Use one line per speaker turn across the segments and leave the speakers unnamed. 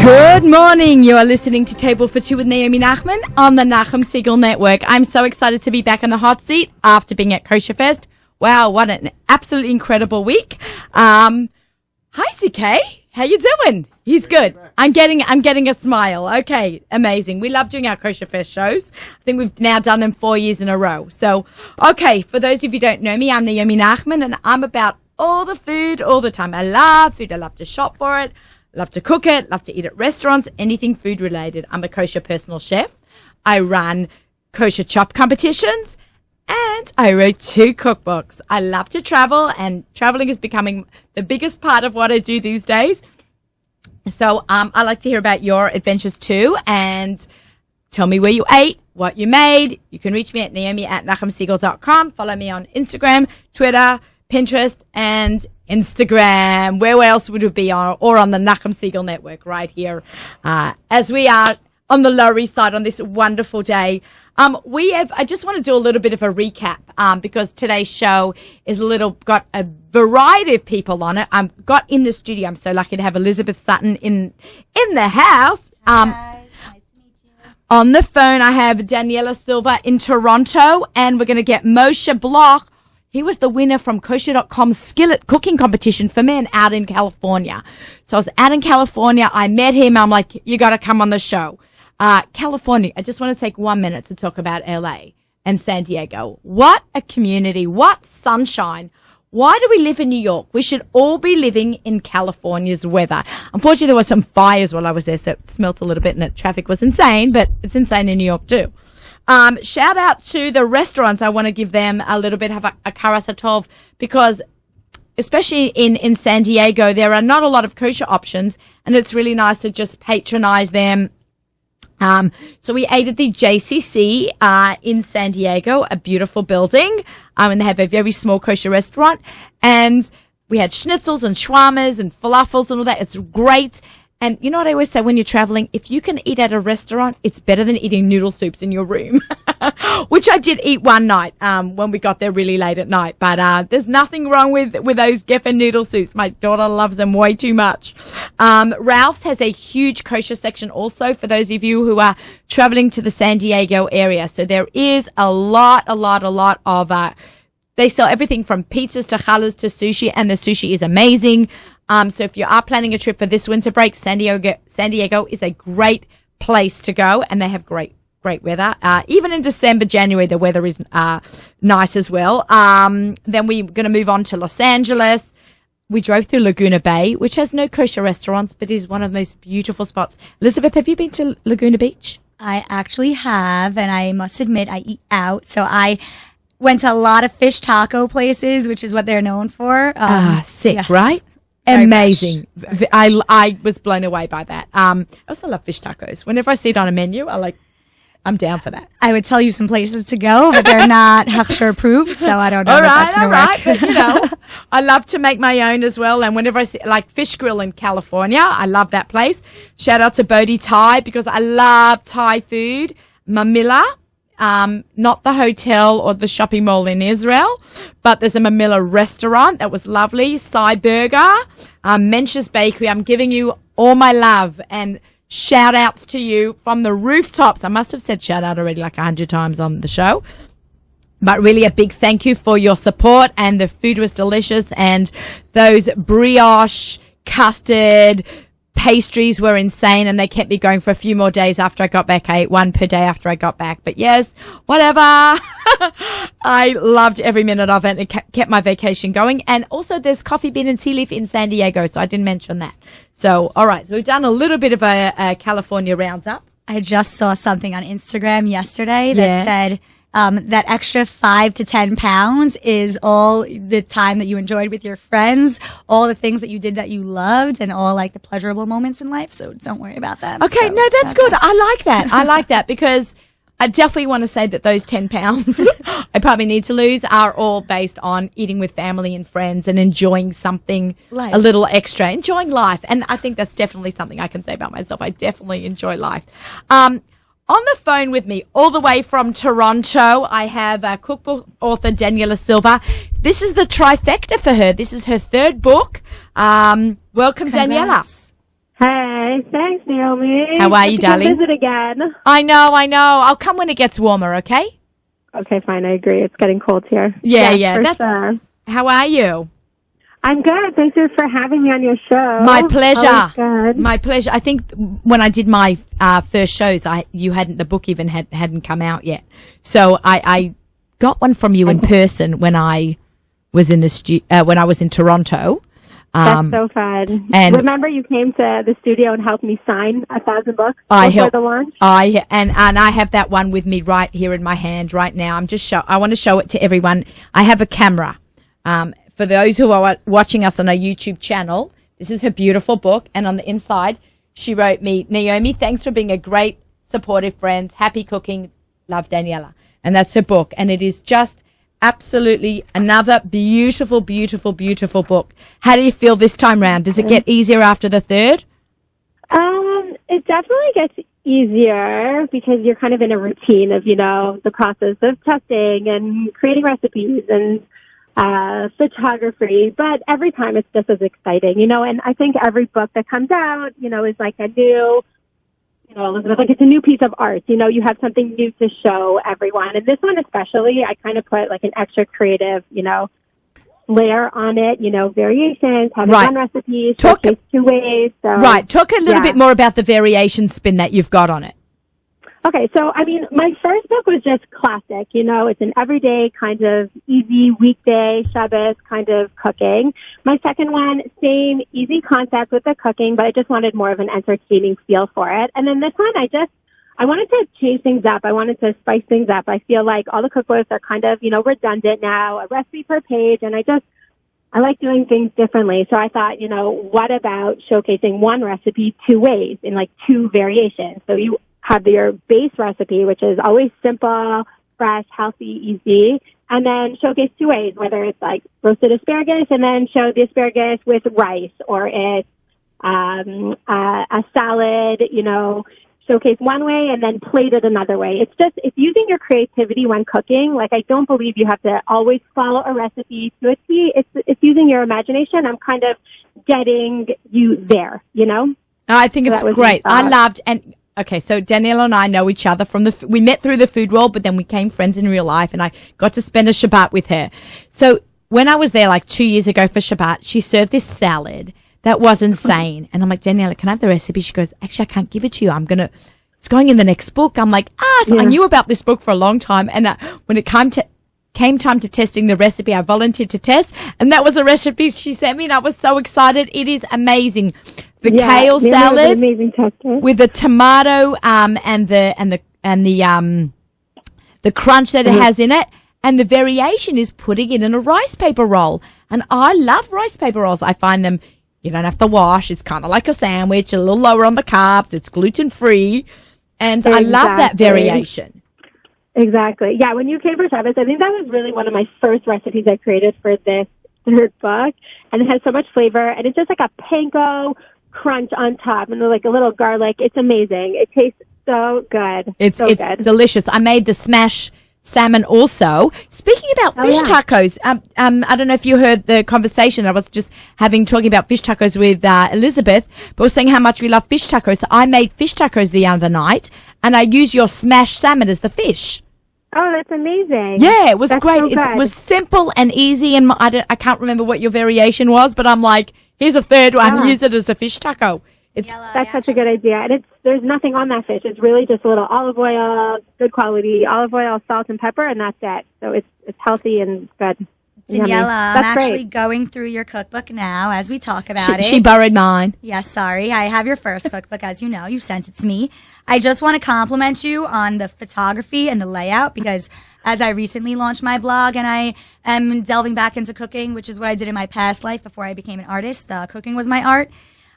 Good morning. You are listening to Table for Two with Naomi Nachman on the Nachum Segal Network. I'm so excited to be back on the hot seat after being at Kosher Fest. Wow, what an absolutely incredible week. Hi, CK. How you doing? He's good. I'm getting a smile. Okay, amazing. We love doing our Kosher Fest shows. I think we've now done them 4 years in a row. So, okay, for those of you who don't know me, I'm Naomi Nachman, and I'm about all the food all the time. I love food. I love to shop for it. Love to cook it, love to eat at restaurants, anything food related. I'm a kosher personal chef. I run kosher chop competitions and I wrote 2 cookbooks. I love to travel, and traveling is becoming the biggest part of what I do these days. So I like to hear about your adventures too, and tell me where you ate, what you made. You can reach me at naomi@nachumsegal.com. Follow me on Instagram, Twitter, Pinterest, and Instagram. Where else would it be on, or on the Nachum Segal Network right here, as we are on the Lower East Side on this wonderful day. I just want to do a little bit of a recap, because today's show is got a variety of people on it. I've got in the studio. I'm so lucky to have Elizabeth Sutton in the house.
Hi, guys. Nice to meet you.
On the phone, I have Daniela Silva in Toronto, and we're going to get Moshe Bloch. He was the winner from Kosher.com's Skillet cooking competition for men out in California. So I was out in California. I met him. I'm like, you got to come on the show. California, I just want to take 1 minute to talk about LA and San Diego. What a community. What sunshine. Why do we live in New York? We should all be living in California's weather. Unfortunately, there were some fires while I was there, so it smelt a little bit and the traffic was insane, but it's insane in New York too. Shout out to the restaurants. I want to give them a little bit of a karas hatov, because especially in San Diego, there are not a lot of kosher options, and it's really nice to just patronize them. So we ate at the JCC in San Diego, a beautiful building, and they have a very small kosher restaurant, and we had schnitzels and shawarmas and falafels and all that. It's great. And you know what I always say when you're traveling? If you can eat at a restaurant, it's better than eating noodle soups in your room, which I did eat one night when we got there really late at night. But there's nothing wrong with those Geffen noodle soups. My daughter loves them way too much. Ralph's has a huge kosher section also for those of you who are traveling to the San Diego area. So there is a lot of they sell everything from pizzas to challahs to sushi, and the sushi is amazing. So if you are planning a trip for this winter break, San Diego is a great place to go, and they have great weather. Even in December, January, the weather is nice as well. Then we're going to move on to Los Angeles. We drove through Laguna Bay, which has no kosher restaurants, but is one of the most beautiful spots. Elizabeth, have you been to Laguna Beach?
I actually have, and I must admit I eat out. So I went to a lot of fish taco places, which is what they're known for.
Sick,
yes.
Right?
Very
amazing. I was blown away by that. I also love fish tacos. Whenever I see it on a menu, I'm down for that.
I would tell you some places to go, but they're not Hechsher approved, so I don't know if that's going to work.
But, you know, I love to make my own as well. And whenever I see, like Fish Grill in California, I love that place. Shout out to Bodhi Thai, because I love Thai food. Mamilla. Not the hotel or the shopping mall in Israel, but there's a Mamilla restaurant that was lovely. Sai Burger, Mensch's Bakery. I'm giving you all my love and shout outs to you from the rooftops. I must have said shout out already like 100 times on the show, but really a big thank you for your support, and the food was delicious, and those brioche custard pastries were insane, and they kept me going for a few more days after I got back. I ate one per day after I got back, but yes, whatever. I loved every minute of it. It kept my vacation going. And also there's Coffee Bean and Tea Leaf in San Diego, so I didn't mention that. So, all right, so we've done a little bit of a California roundup.
I just saw something on Instagram yesterday that said that extra 5 to 10 pounds is all the time that you enjoyed with your friends, all the things that you did that you loved, and all like the pleasurable moments in life. So don't worry about them.
Okay,
so
no, that's good. I like that. I like that, because I definitely want to say that those 10 pounds I probably need to lose are all based on eating with family and friends and enjoying something a little extra, enjoying life. And I think that's definitely something I can say about myself. I definitely enjoy life. On the phone with me, all the way from Toronto, I have cookbook author Daniela Silva. This is the trifecta for her. This is her third book. Welcome,
Congrats.
Daniela.
Hey, thanks, Naomi.
How are you,
Good to come
darling?
visit again.
I know. I'll come when it gets warmer, okay?
Okay, fine. I agree. It's getting cold here.
Yeah.
For sure.
How are you?
I'm good. Thanks for having me on your show.
My pleasure.
Always good.
My pleasure. I think when I did my first shows, the book even hadn't come out yet. So I got one from you in person when I was in when I was in Toronto.
That's so fun.
And
remember, you came to the studio and helped me sign 1,000 books
I
before the launch.
and I have that one with me right here in my hand right now. I want to show it to everyone. I have a camera. For those who are watching us on our YouTube channel, this is her beautiful book. And on the inside, she wrote me, Naomi, thanks for being a great, supportive friend. Happy cooking. Love, Daniela. And that's her book. And it is just absolutely another beautiful, beautiful, beautiful book. How do you feel this time round? Does it get easier after the third?
It definitely gets easier because you're kind of in a routine of, the process of testing and creating recipes and photography, but every time it's just as exciting, and I think every book that comes out, is like a new, Elizabeth, like it's a new piece of art, you have something new to show everyone. And this one especially, I kind of put like an extra creative, layer on it, variations, having one recipe, showcase 2 ways. So,
right. Talk a little bit more about the variation spin that you've got on it.
Okay, so, my first book was just classic, it's an everyday kind of easy weekday, Shabbos kind of cooking. My second one, same easy concept with the cooking, but I just wanted more of an entertaining feel for it. And then this one, I wanted to change things up. I wanted to spice things up. I feel like all the cookbooks are kind of, redundant now, a recipe per page, and I like doing things differently. So I thought, what about showcasing one recipe 2 ways in like 2 variations? So you have your base recipe, which is always simple, fresh, healthy, easy, and then showcase 2 ways, whether it's like roasted asparagus and then show the asparagus with rice, or it's a salad, showcase one way and then plate it another way. It's using your creativity when cooking. Like, I don't believe you have to always follow a recipe to a T. It's using your imagination. I'm kind of getting you there,
I think it's great. I loved, and okay, so Daniela and I know each other we met through the food world, but then we became friends in real life, and I got to spend a Shabbat with her. So when I was there like 2 years ago for Shabbat, she served this salad that was insane. And I'm like, Daniela, can I have the recipe? She goes, actually, I can't give it to you. It's going in the next book. I'm like, so I knew about this book for a long time. And when it came time to testing the recipe, I volunteered to test. And that was a recipe she sent me, and I was so excited. It is amazing. The kale salad with the tomato and the crunch that it has in it, and the variation is putting it in a rice paper roll. And I love rice paper rolls. I find them, you don't have to wash. It's kind of like a sandwich, a little lower on the carbs. It's gluten free, and I love that variation.
Exactly. Yeah, when you came for Shabbos, I think that was really one of my first recipes I created for this third book, and it has so much flavor, and it's just like a panko crunch on top, and like a little garlic. It's amazing. It tastes so good.
It's
good.
Delicious. I made the smash salmon also. Speaking about fish tacos, I don't know if you heard the conversation I was just talking about fish tacos with Elizabeth, but we're saying how much we love fish tacos. So I made fish tacos the other night, and I used your smashed salmon as the fish.
Oh, that's amazing.
Yeah, it was great.
So
it was simple and easy, and I can't remember what your variation was, but I'm like, here's a third one. Use it as a fish taco.
That's such a good idea. And there's nothing on that fish. It's really just a little olive oil, good quality olive oil, salt, and pepper, and that's it. So it's healthy and good.
Daniela, I'm actually going through your cookbook now as we talk about it.
She borrowed mine.
Yes, sorry. I have your first cookbook, as you know. You sent it to me. I just want to compliment you on the photography and the layout, because as I recently launched my blog and I am delving back into cooking, which is what I did in my past life before I became an artist. Cooking was my art.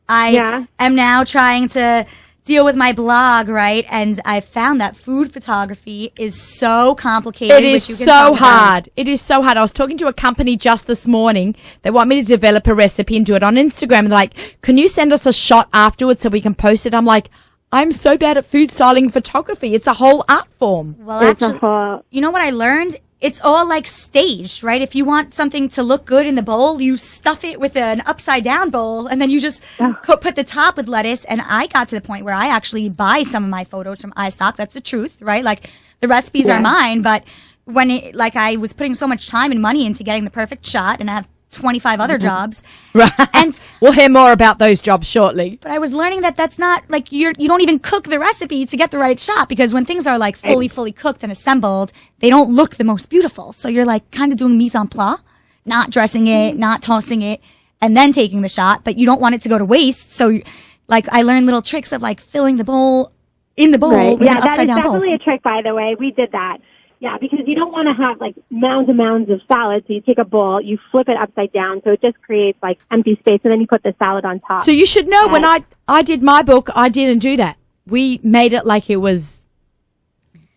I am now trying to deal with my blog, right? And I found that food photography is so complicated.
It is so hard. It is so hard. I was talking to a company just this morning. They want me to develop a recipe and do it on Instagram. And they're like, can you send us a shot afterwards so we can post it? I'm like, I'm so bad at food styling photography. It's a whole art form.
Well, actually, you know what I learned? it's all like staged, right? If you want something to look good in the bowl, you stuff it with an upside down bowl and then you just put the top with lettuce. And I got to the point where I actually buy some of my photos from iStock. That's the truth, right? Like the recipes are mine, but when I was putting so much time and money into getting the perfect shot, and I have 25 other jobs.
Right.
And
we'll hear more about those jobs shortly.
but I was learning that that's not like you don't even cook the recipe to get the right shot, because when things are like fully cooked and assembled, they don't look the most beautiful. So you're like kind of doing mise en place, not dressing it, not tossing it, and then taking the shot, but you don't want it to go to waste. So like I learned little tricks of like filling the bowl in the bowl
Right.
with
Yeah,
an
that
upside
is
down bowl.
definitely a trick, by the way. We did that. Yeah, because you don't want to have like mounds and mounds of salad. So you take a bowl, you flip it upside down, so it just creates like empty space, and then you put the salad on top.
So you should know when I did my book, I didn't do that. We made it like it was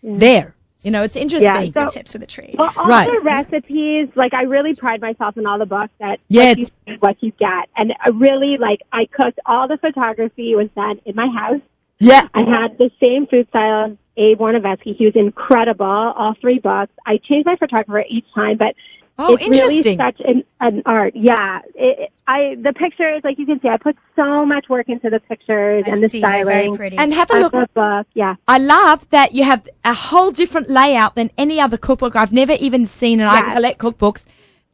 there. You know, it's interesting.
Yeah,
The
so-
tips of the trade.
Well, all
Right.
the recipes, like I really pride myself in all the books that
Yeah,
what you see is what you get. And I really, like, I cooked, all the photography was done in my house.
Yeah.
I had the same food style as Abe Warnovetsky. He was incredible, all 3 books. I changed my photographer each time, but
Oh,
it's really
interesting.
such an art. Yeah. The pictures, like you can see, I put so much work into the pictures
I
and the
see, they're very
styling.
pretty.
And have a
Of
look.
the book, yeah.
I love that you have a whole different layout than any other cookbook I've never even seen, and I
Yes.
collect cookbooks.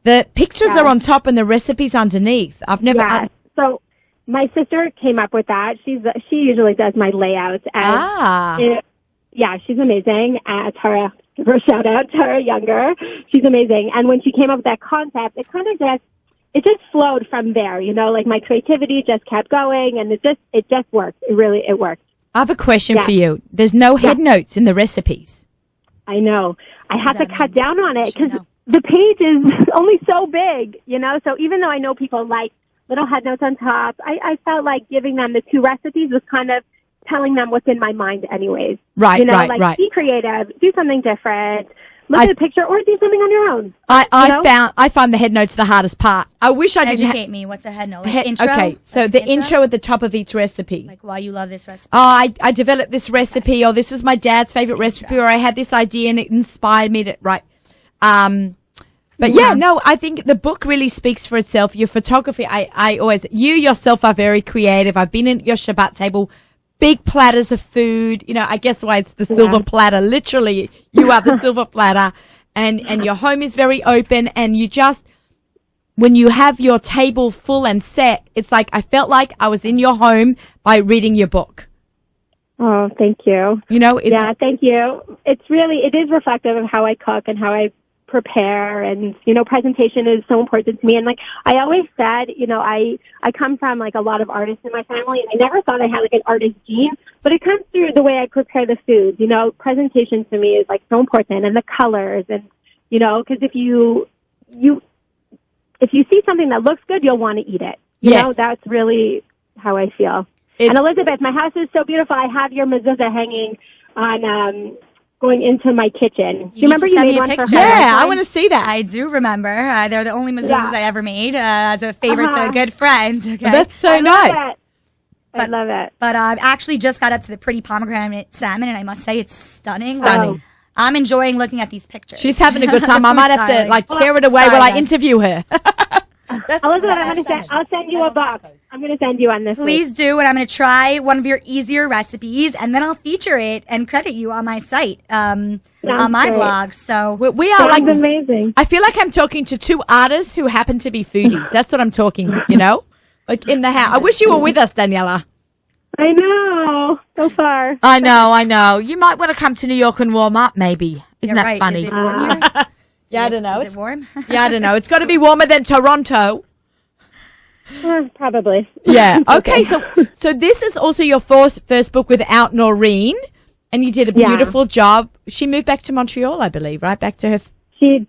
The pictures
Yes.
are on top and the recipes underneath. I've never.
Yeah. So my sister came up with that. She usually does my layouts. And yeah, she's amazing. Tara, give her a shout out. Tara Younger, she's amazing. And when she came up with that concept, it kind of just flowed from there. You know, like my creativity just kept going, and it just worked. It worked.
I have a question
Yeah.
for you. There's no head notes in the recipes.
I know. I had to
that
cut
mean?
down on it
Should
because
know.
the page is only so big, you know? So even though I know people like little head notes on top, I felt like giving them the 2 recipes was kind of telling them what's in my mind anyways.
Right,
You know,
right,
like
right.
be creative, do something different, look at a picture or do something on your own. You know?
I find the head notes the hardest part. I wish I didn't.
Educate me. What's a head note? Like intro?
Okay, so
Like
the intro at the top of each recipe.
Like why you love this recipe.
Oh, I developed this recipe, or this was my dad's favorite recipe, or I had this idea and it inspired me to write. But yeah, no, I think the book really speaks for itself. Your photography, I always, you yourself are very creative. I've been in your Shabbat table, big platters of food. You know, I guess why it's the silver platter. Literally, you are the silver platter, and your home is very open, and you just, when you have your table full and set, it's like I felt like I was in your home by reading your book.
Oh, thank you.
You know, it's
Yeah, thank you. It is reflective of how I cook and how I prepare, and you know, presentation is so important to me. And like I always said, you know, I come from like a lot of artists in my family, and I never thought I had like an artist gene, but it comes through the way I prepare the food. You know, presentation to me is like so important, and the colors, and you know, because if you see something that looks good, you'll want to eat it. You know, that's really how I feel. And Elizabeth, my house is so beautiful. I have your mezuzah hanging on going into my kitchen. Do you remember
need to
you
send
made
me a
one for
picture.
her?
yeah, I
birthday?
want to see that.
I do remember. They're the only mezuzahs
Yeah.
I ever made as a favor to
Uh-huh.
a good friend. Okay.
That's so
I love
nice.
it. I love it.
But I actually just got up to the pretty pomegranate salmon, and I must say it's stunning.
Stunning.
Like, I'm enjoying looking at these pictures.
She's having a good time. I might have to
Sorry.
like tear it away
Sorry,
while I
guys.
interview her.
Elizabeth, I'll send you a box. I'm going to send you on this.
Please do, and I'm going to try one of your easier recipes, and then I'll feature it and credit you on my site, on my
great.
blog. So
We are
Sounds
like,
amazing.
I feel like I'm talking to 2 artists who happen to be foodies. That's what I'm talking, you know? Like in the house. I wish you were with us, Daniela.
I know. So far.
I know. You might want to come to New York and warm up, maybe. Isn't
you're
that
right.
funny?
Is it warm here?
Yeah, I don't know.
Is it warm?
Yeah, I don't know. It's got to be warmer than Toronto.
Probably.
Yeah. Okay. So this is also your first book without Noreen, and you did a
Yeah.
beautiful job. She moved back to Montreal, I believe, right? Back to her.
She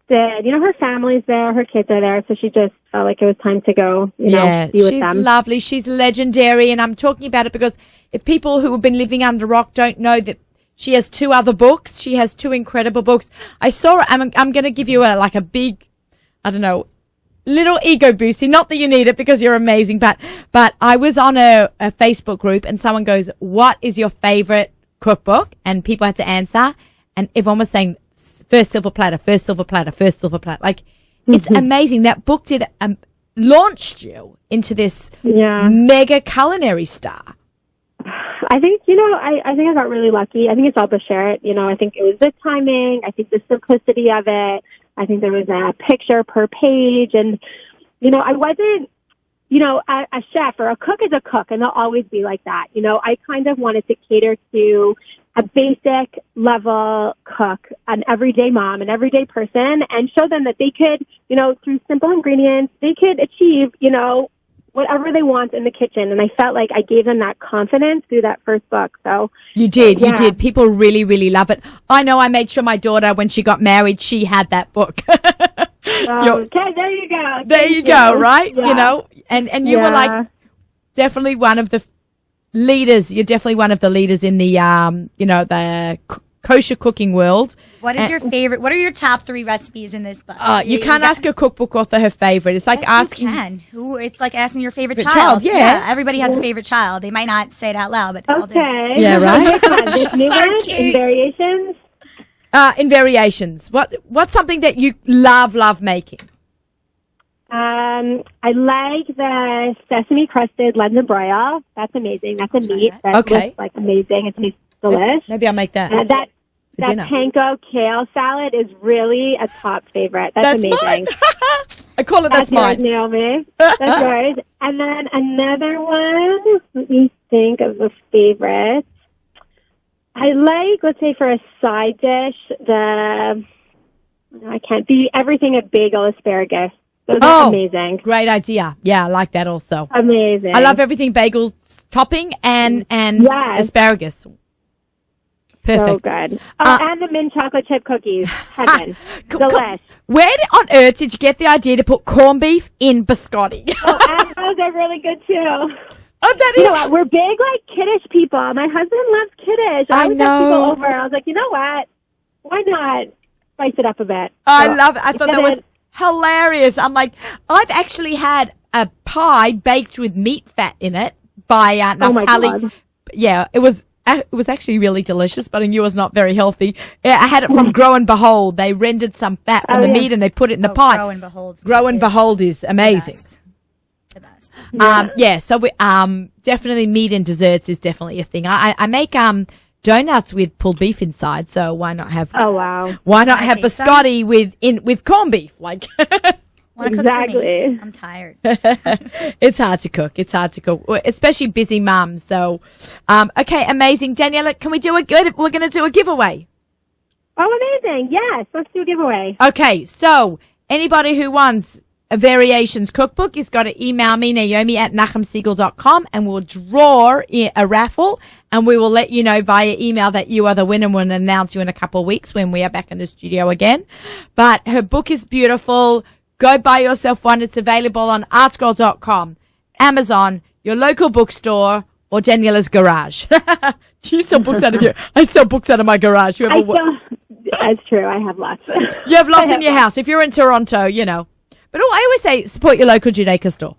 did. You know, her family's there. Her kids are there. So she just felt like it was time to go, you know, be with
she's
them.
lovely. She's legendary, and I'm talking about it because if people who have been living under a rock don't know that she has 2 other books, she has 2 incredible books. I saw her. I'm going to give you a big, I don't know, little ego boosting. Not that you need it because you're amazing, but I was on a Facebook group and someone goes, "What is your favorite cookbook?" And people had to answer, and everyone was saying first silver platter, first silver platter, first silver platter. Like, it's amazing. That book did launched you into this mega culinary star.
I think, I think I got really lucky. I think it's all Bashert. I think it was the timing. I think the simplicity of it. I think there was a picture per page. And, I wasn't, a chef or a cook is a cook, and they'll always be like that. I kind of wanted to cater to a basic level cook, an everyday mom, an everyday person, and show them that they could, through simple ingredients, they could achieve, whatever they want in the kitchen. And I felt like I gave them that confidence through that first book. So
you did. People really, really love it. I know I made sure my daughter, when she got married, she had that book.
Okay, there you go.
There you go, right? Yeah. And you were like definitely one of the leaders. You're definitely one of the leaders in the, the kosher cooking world.
What is your favorite? What are your top 3 recipes in this book?
You can't ask a cookbook author her favorite. It's like asking.
You can. It's like asking your favorite child. Yeah, everybody has a favorite child. They might not say it out loud, but they all do.
Yeah, right.
New ones in variations.
In variations. What's something that you love making?
I like the sesame crusted London broil. That's amazing. That's a meat. That looks like amazing. It tastes delicious.
Maybe I'll make that.
That panko kale salad is really a top favorite. That's amazing.
Mine. I call it that's mine.
Yours, Naomi. That's yours. And then another one. Let me think of the favorite. I like, let's say, for a side dish, the everything a bagel asparagus. Those are amazing.
Great idea. Yeah, I like that also.
Amazing.
I love everything bagel topping and asparagus. Perfect.
So good. And the mint chocolate chip cookies. Heaven. Delish.
Where on earth did you get the idea to put corned beef in biscotti?
And those are really good too.
Oh, that is.
You know what? We're big kiddish people. My husband loves kiddish. I always have to go over. I was like, you know what? Why not spice it up a bit?
I love it. I thought that was hilarious. I'm like, I've actually had a pie baked with meat fat in it by Naftali.
Oh my God.
Yeah, it was actually really delicious, but I knew it was not very healthy. I had it from Grow and Behold. They rendered some fat from the meat and they put it in the pie. Grow and Behold is amazing.
The best.
So we, definitely meat and desserts is definitely a thing. I make donuts with pulled beef inside, so why not have why not have biscotti with corned beef? Like
exactly.
I'm tired.
It's hard to cook. Especially busy mums. So okay, amazing. Daniela, can we do we're gonna do a giveaway.
Oh, amazing. Yes, let's do a giveaway.
Okay, so anybody who wants a variations cookbook is got to email me, Naomi@nachumsegal.com, and we'll draw a raffle, and we will let you know via email that you are the winner, and we'll announce you in a couple of weeks when we are back in the studio again. But her book is beautiful. Go buy yourself one. It's available on artscroll.com, Amazon, your local bookstore, or Daniela's garage. Do you sell books out of here? I sell books out of my garage.
That's true. I have lots.
You have lots in your house. If you're in Toronto, But I always say support your local Judaica store.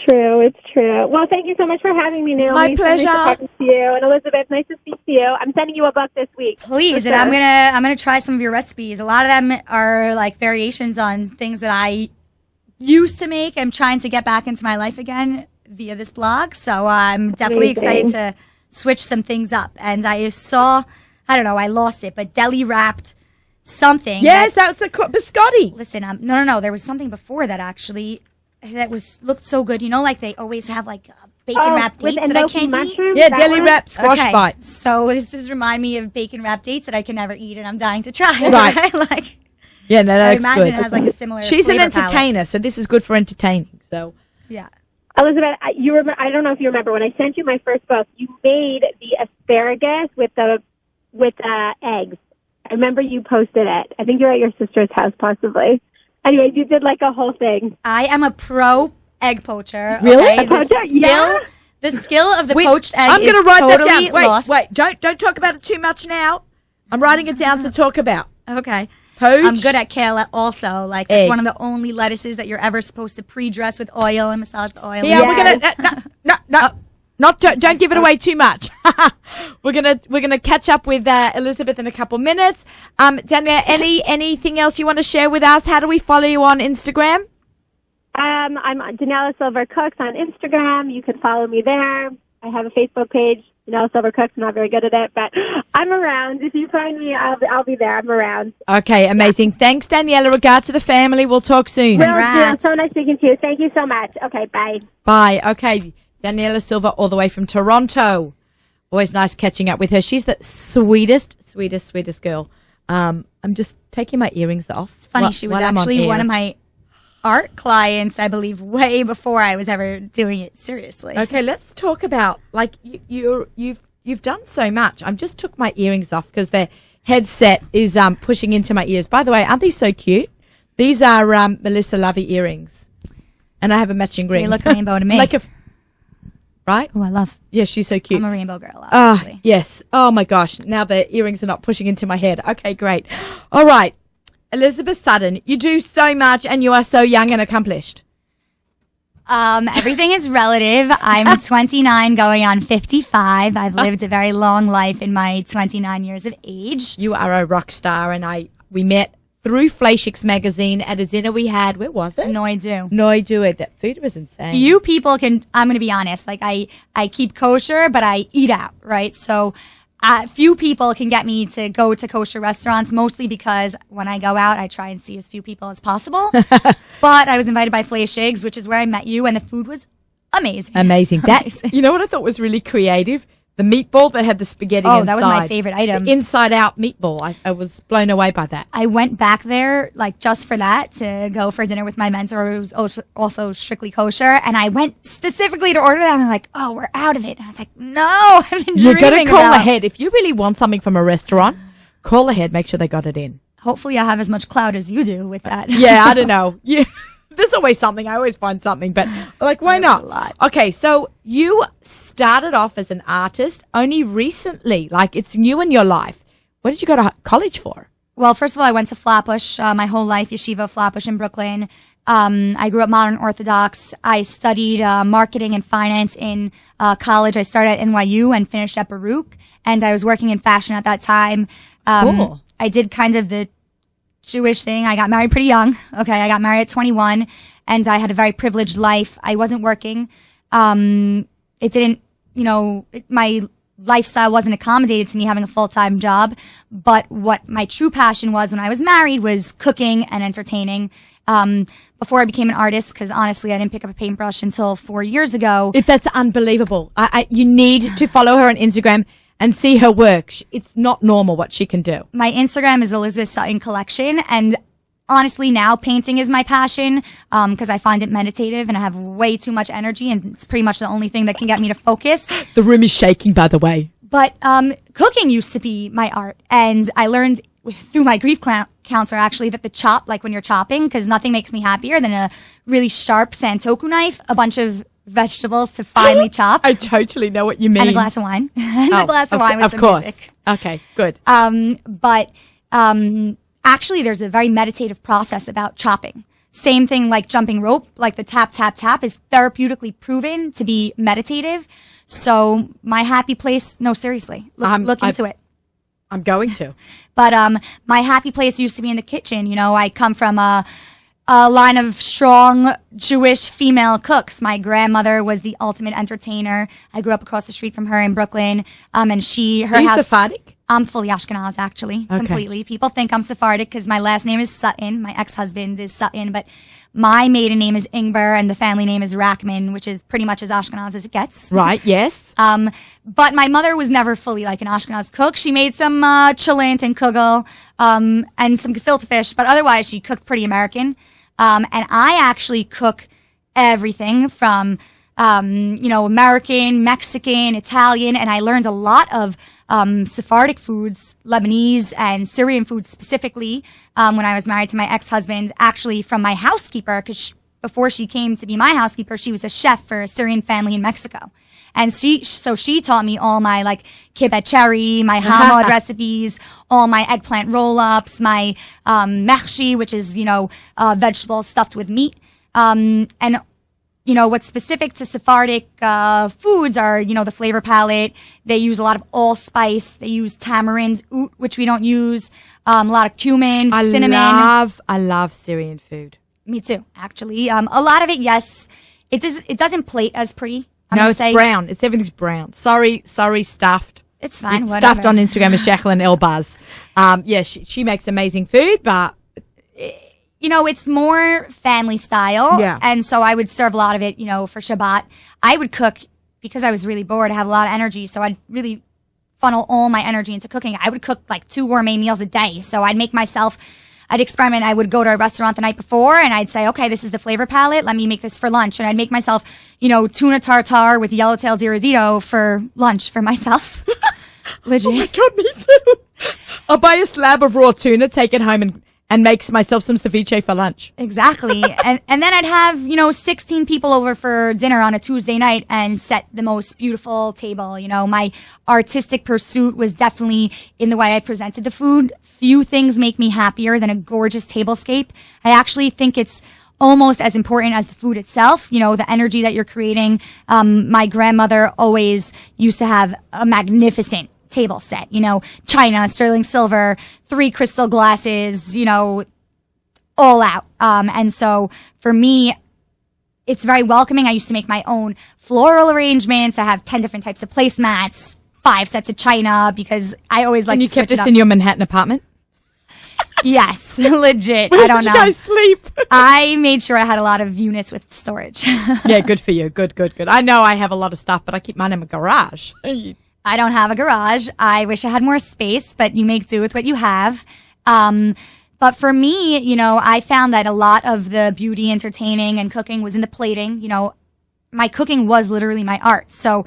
It's true. Well, thank you so much for having me, Naomi.
My pleasure.
Nice to talk to you. And Elizabeth, nice to speak to you. I'm sending you a book this week.
Please, and I'm gonna try some of your recipes. A lot of them are like variations on things that I used to make. I'm trying to get back into my life again via this blog. So I'm definitely excited to switch some things up. And I saw, I don't know, I lost it, but deli wrapped something.
Yes, that's a biscotti.
Listen, no. There was something before that actually that looked so good. Like they always have like bacon wrapped dates that I can't eat.
Yeah, deli wrapped squash bites.
So this just remind me of bacon wrapped dates that I can never eat, and I'm dying to try.
Right. Yeah, no, that's good.
I imagine it has like a similar.
She's an entertainer,
palette.
So this is good for entertaining. So
yeah.
Elizabeth, I don't know if you remember when I sent you my first book. You made the asparagus with eggs. I remember you posted it. I think you're at your sister's house, possibly. Anyway, you did like a whole thing.
I am a pro egg poacher.
Really?
Okay? The skill of the poached egg.
I'm going to write
totally
that down.
Lost.
Wait! Don't talk about it too much now. I'm writing it down to talk about.
Okay.
Poached.
I'm good at kale also. Like it's one of the only lettuces that you're ever supposed to pre-dress with oil and massage the oil.
Yeah, we're gonna. No. Don't give it away too much. We're gonna catch up with Elizabeth in a couple minutes. Danielle, anything else you want to share with us? How do we follow you on Instagram?
I'm Daniela Silver Cooks on Instagram. You can follow me there. I have a Facebook page, Daniela Silver Cooks. I'm not very good at it, but I'm around. If you find me, I'll be there. I'm around.
Okay, amazing. Yeah. Thanks, Daniela. Regards to the family. We'll talk soon.
Congrats. So nice speaking to you. Thank you so much. Okay, bye.
Bye. Okay, Daniela Silver, all the way from Toronto. Always nice catching up with her. She's the sweetest girl. I'm just taking my earrings off.
It's funny. She was actually one of my art clients, I believe, way before I was ever doing it seriously.
Okay, let's talk about you've done so much. I just took my earrings off because the headset is pushing into my ears. By the way, aren't these so cute? These are Melissa Lovey earrings, and I have a matching ring.
They look rainbow to me.
Right?
Oh, I love.
Yeah, she's so cute.
I'm a rainbow girl, obviously.
Yes. Oh my gosh. Now the earrings are not pushing into my head. Okay, great. All right. Elizabeth Sutton, you do so much and you are so young and accomplished.
Everything is relative. I'm 29 going on 55. I've lived a very long life in my 29 years of age.
You are a rock star, and we met through Fleischick's magazine at a dinner we had. Where was it? Noidu. That food was insane.
Few people can, I'm going to be honest, like I keep kosher, but I eat out, right? So few people can get me to go to kosher restaurants, mostly because when I go out, I try and see as few people as possible. But I was invited by Fleischick's, which is where I met you, and the food was amazing.
Amazing. You know what I thought was really creative? The meatball that had the spaghetti inside.
Oh, that was my favorite item.
The inside-out meatball. I was blown away by that.
I went back there, like, just for that, to go for dinner with my mentor, who was also strictly kosher, and I went specifically to order that, and I'm like, oh, we're out of it. And I was like, no, I've been dreaming
You've got to call ahead. If you really want something from a restaurant, call ahead. Make sure they got it in.
Hopefully I have as much clout as you do with that.
Yeah, I don't know. Yeah. There's always something. I always find something, but like, why not?
A lot.
Okay, so you started off as an artist only recently. Like, it's new in your life. What did you go to college for?
Well, first of all, I went to Flatbush my whole life, Yeshiva Flatbush in Brooklyn. I grew up modern Orthodox. I studied marketing and finance in college. I started at NYU and finished at Baruch, and I was working in fashion at that time.
Cool.
I did kind of the Jewish thing. I got married pretty young. Okay, I got married at 21, and I had a very privileged life. I wasn't working. It didn't, my lifestyle wasn't accommodated to me having a full-time job. But what my true passion was when I was married was cooking and entertaining. Before I became an artist, because honestly, I didn't pick up a paintbrush until 4 years ago.
That's unbelievable. You need to follow her on Instagram and see her work. It's not normal what she can do.
My Instagram is Elizabeth Sutton Collection, and honestly now painting is my passion because I find it meditative and I have way too much energy, and it's pretty much the only thing that can get me to focus.
The room is shaking, by the way.
But cooking used to be my art, and I learned through my grief counselor actually that the chop, like when you're chopping, because nothing makes me happier than a really sharp Santoku knife, a bunch of vegetables to finely chop.
I totally know what you mean.
And a glass of wine. A glass of wine with some
course.
music.
Okay, good.
But actually, there's a very meditative process about chopping. Same thing like jumping rope, like the tap, tap, tap is therapeutically proven to be meditative. So my happy place, no, seriously, look into it.
I'm going to.
But my happy place used to be in the kitchen. I come from a line of strong Jewish female cooks. My grandmother was the ultimate entertainer. I grew up across the street from her in Brooklyn. And
Are you Sephardic?
I'm fully Ashkenaz, actually, completely. People think I'm Sephardic because my last name is Sutton. My ex-husband is Sutton, but my maiden name is Ingber, and the family name is Rachman, which is pretty much as Ashkenaz as it gets.
Right, yes.
But my mother was never fully like an Ashkenaz cook. She made some cholent and kugel and some gefilte fish, but otherwise she cooked pretty American. And I actually cook everything from, American, Mexican, Italian, and I learned a lot of Sephardic foods, Lebanese and Syrian foods specifically, when I was married to my ex-husband, actually from my housekeeper, because before she came to be my housekeeper, she was a chef for a Syrian family in Mexico. And she taught me all my like kibbeh cherry, my hamad recipes, all my eggplant roll-ups, my mechshi, which is, vegetables stuffed with meat. And what's specific to Sephardic foods are, the flavor palette. They use a lot of allspice. They use tamarind, oud, which we don't use. A lot of cumin, cinnamon.
I love Syrian food.
Me too, actually. A lot of it, yes. It doesn't plate as pretty.
It's brown. Everything's brown. Sorry, stuffed.
It's fine,
It's
whatever.
Stuffed on Instagram is Jacqueline Elbaz. She makes amazing food, but
it's more family style.
Yeah.
And so I would serve a lot of it, for Shabbat. I would cook because I was really bored. I have a lot of energy. So I'd really funnel all my energy into cooking. I would cook like 2 gourmet meals a day. So I'd experiment. I would go to a restaurant the night before and I'd say, okay, this is the flavor palette. Let me make this for lunch. And I'd make myself, tuna tartare with yellowtail direzito for lunch for myself. Legit.
oh my God, me too. I'll buy a slab of raw tuna, take it home and make myself some ceviche for lunch.
Exactly. and then I'd have, 16 people over for dinner on a Tuesday night and set the most beautiful table. My artistic pursuit was definitely in the way I presented the food. Few things make me happier than a gorgeous tablescape. I actually think it's almost as important as the food itself, the energy that you're creating. My grandmother always used to have a magnificent table set, china, sterling silver, 3 crystal glasses, all out. And so for me, it's very welcoming. I used to make my own floral arrangements. I have 10 different types of placemats, 5 sets of china because I always like
And you
to switch
kept
it
this
up.
in your Manhattan apartment?
Yes, legit.
Where
I don't
did
know.
you guys sleep?
I made sure I had a lot of units with storage.
Yeah, good for you. Good. I know I have a lot of stuff, but I keep mine in my garage.
I don't have a garage. I wish I had more space, but you make do with what you have. But for me, I found that a lot of the beauty, entertaining, and cooking was in the plating. My cooking was literally my art. So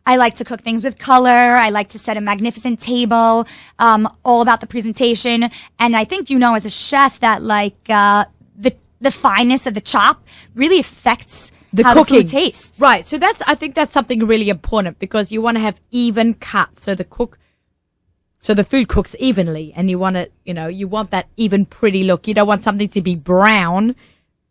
I like to cook things with color. I like to set a magnificent table, all about the presentation. And I think, as a chef that the fineness of the chop really affects how
cooking.
the food tastes.
Right. So I think that's something really important because you want to have even cuts. So the food cooks evenly and you want it, you want that even pretty look. You don't want something to be brown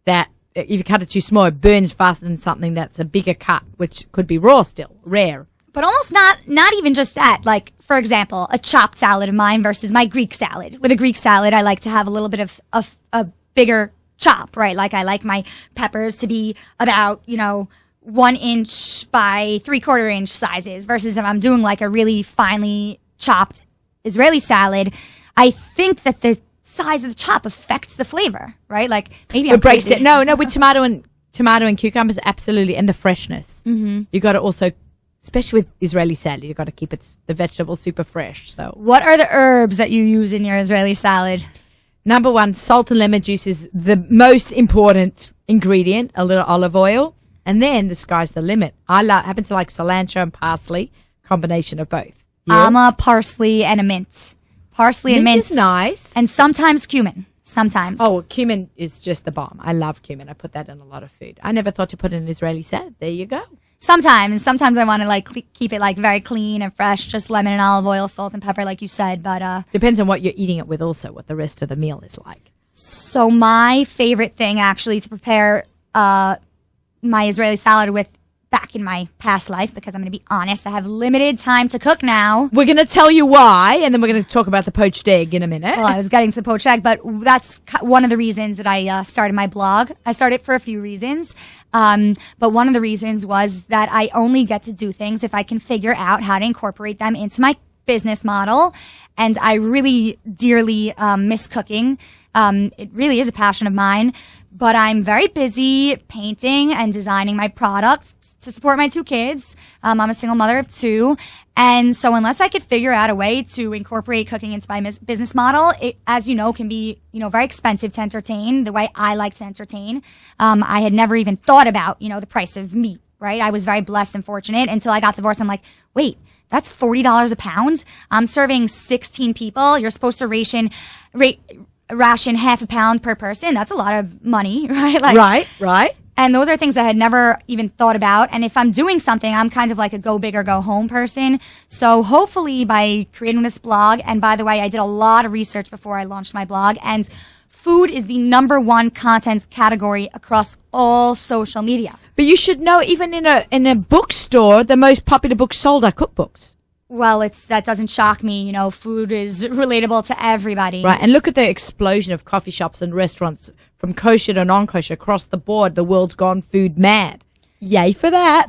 that if you cut it too small, it burns faster than something that's a bigger cut, which could be raw still, rare.
But almost not even just that. Like, for example, a chopped salad of mine versus my Greek salad. With a Greek salad, I like to have a little bit of a bigger chop, right? Like I like my peppers to be about, 1 inch by 3/4 inch sizes versus if I'm doing like a really finely chopped Israeli salad, I think that the size of the chop affects the flavor, right? Like maybe
It breaks
crazy.
it. No, with tomato and cucumbers, absolutely. And the freshness. Mm-hmm. You got to also, especially with Israeli salad, you got to keep the vegetables super fresh. So
What are the herbs that you use in your Israeli salad?
number 1, salt and lemon juice is the most important ingredient, a little olive oil. And then the sky's the limit. I happen to like cilantro and parsley, combination of both.
I'm a parsley and a mint. Parsley and mint.
Mint is nice.
And sometimes cumin. Sometimes.
Oh, cumin is just the bomb. I love cumin. I put that in a lot of food. I never thought to put it in Israeli salad. There you go.
Sometimes I want to keep it very clean and fresh, just lemon and olive oil, salt and pepper, like you said. But
Depends on what you're eating it with also, what the rest of the meal is like.
so my favorite thing actually to prepare my Israeli salad with back in my past life, because I'm going to be honest, I have limited time to cook now.
We're going to tell you why, and then we're going to talk about the poached egg in a minute.
Well, I was getting to the poached egg, but that's one of the reasons that I started my blog. I started for a few reasons. But one of the reasons was that I only get to do things if I can figure out how to incorporate them into my business model. And I really dearly miss cooking. It really is a passion of mine, but I'm very busy painting and designing my products to support my 2 kids. I'm a single mother of 2. And so unless I could figure out a way to incorporate cooking into my business model, it, as you know, can be, very expensive to entertain the way I like to entertain. I had never even thought about, the price of meat, right? I was very blessed and fortunate until I got divorced. I'm like, wait, that's $40 a pound. I'm serving 16 people. You're supposed to ration half a pound per person. That's a lot of money, right?
Right.
And those are things that I had never even thought about. And if I'm doing something, I'm kind of like a go big or go home person. So hopefully by creating this blog, and by the way, I did a lot of research before I launched my blog, and food is the #1 content category across all social media.
But you should know, even in a bookstore, the most popular books sold are cookbooks.
Well, that doesn't shock me. You know, food is relatable to everybody.
Right, and look at the explosion of coffee shops and restaurants from kosher to non-kosher across the board. The world's gone food mad. Yay for that.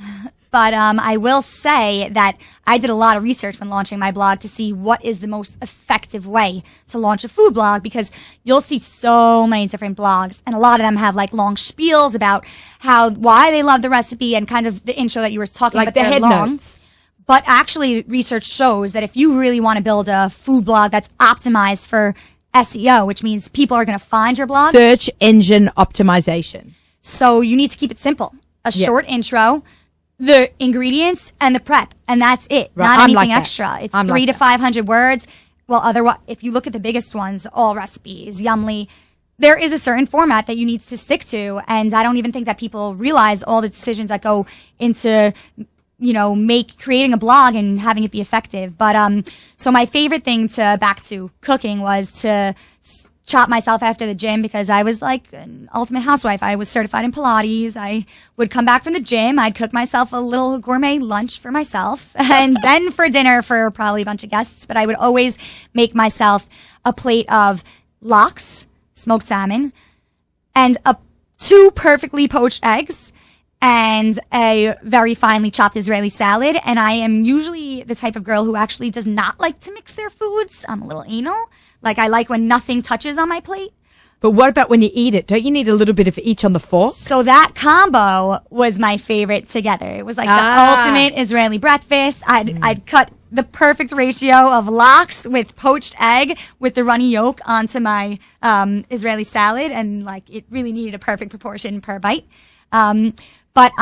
But I will say that I did a lot of research when launching my blog to see what is the most effective way to launch a food blog, because you'll see so many different blogs, and a lot of them have like long spiels about why they love the recipe and kind of the intro that you were talking
Like
about.
the
They're
head
long.
notes.
But actually, research shows that if you really want to build a food blog that's optimized for SEO, which means people are going to find your blog.
Search engine optimization.
So you need to keep it simple. A short intro, the ingredients, and the prep. And that's it.
Right.
Not
I'm
anything
like that.
extra. It's
I'm
300
like
to
that.
500 words. Well, otherwise, if you look at the biggest ones, All Recipes, Yumly, there is a certain format that you need to stick to. And I don't even think that people realize all the decisions that go into, you know, creating a blog and having it be effective. But so my favorite thing back to cooking was to chop myself after the gym, because I was like an ultimate housewife. I was certified in Pilates. I would come back from the gym. I'd cook myself a little gourmet lunch for myself, and then for dinner for probably a bunch of guests. But I would always make myself a plate of lox, smoked salmon, and 2 perfectly poached eggs, and a very finely chopped Israeli salad. And I am usually the type of girl who actually does not like to mix their foods. I'm a little anal. Like, I like when nothing touches on my plate.
But what about when you eat it? Don't you need a little bit of each on the fork?
So that combo was my favorite together. It was like the ultimate Israeli breakfast. I'd cut the perfect ratio of lox with poached egg with the runny yolk onto my Israeli salad. And like, it really needed a perfect proportion per bite. But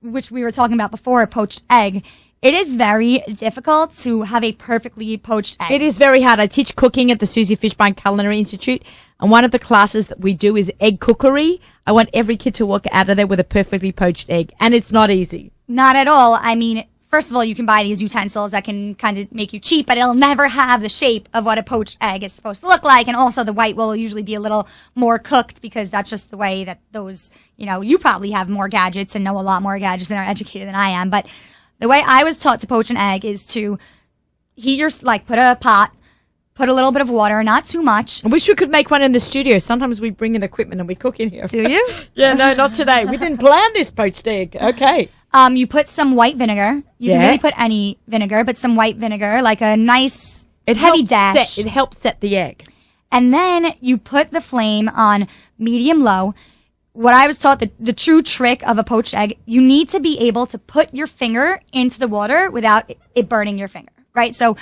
which we were talking about before, poached egg, it is very difficult to have a perfectly poached egg.
It is very hard. I teach cooking at the Susie Fishbein Culinary Institute, and one of the classes that we do is egg cookery. I want every kid to walk out of there with a perfectly poached egg, and it's not easy.
Not at all. I mean, first of all, you can buy these utensils that can kind of make you cheap, but it'll never have the shape of what a poached egg is supposed to look like. And also the white will usually be a little more cooked, because that's just the way that those, you know, you probably have more gadgets and know a lot more gadgets and are educated than I am. But the way I was taught to poach an egg is to put a pot, put a little bit of water, not too much.
I wish we could make one in the studio. Sometimes we bring in equipment and we cook in here.
Do you?
Yeah, no, not today. We didn't plan this poached egg. Okay.
You put some white vinegar. You can really put any vinegar, but some white vinegar, like a nice heavy dash.
It helps set the egg.
And then you put the flame on medium-low. What I was taught, the true trick of a poached egg, you need to be able to put your finger into the water without it burning your finger, right? So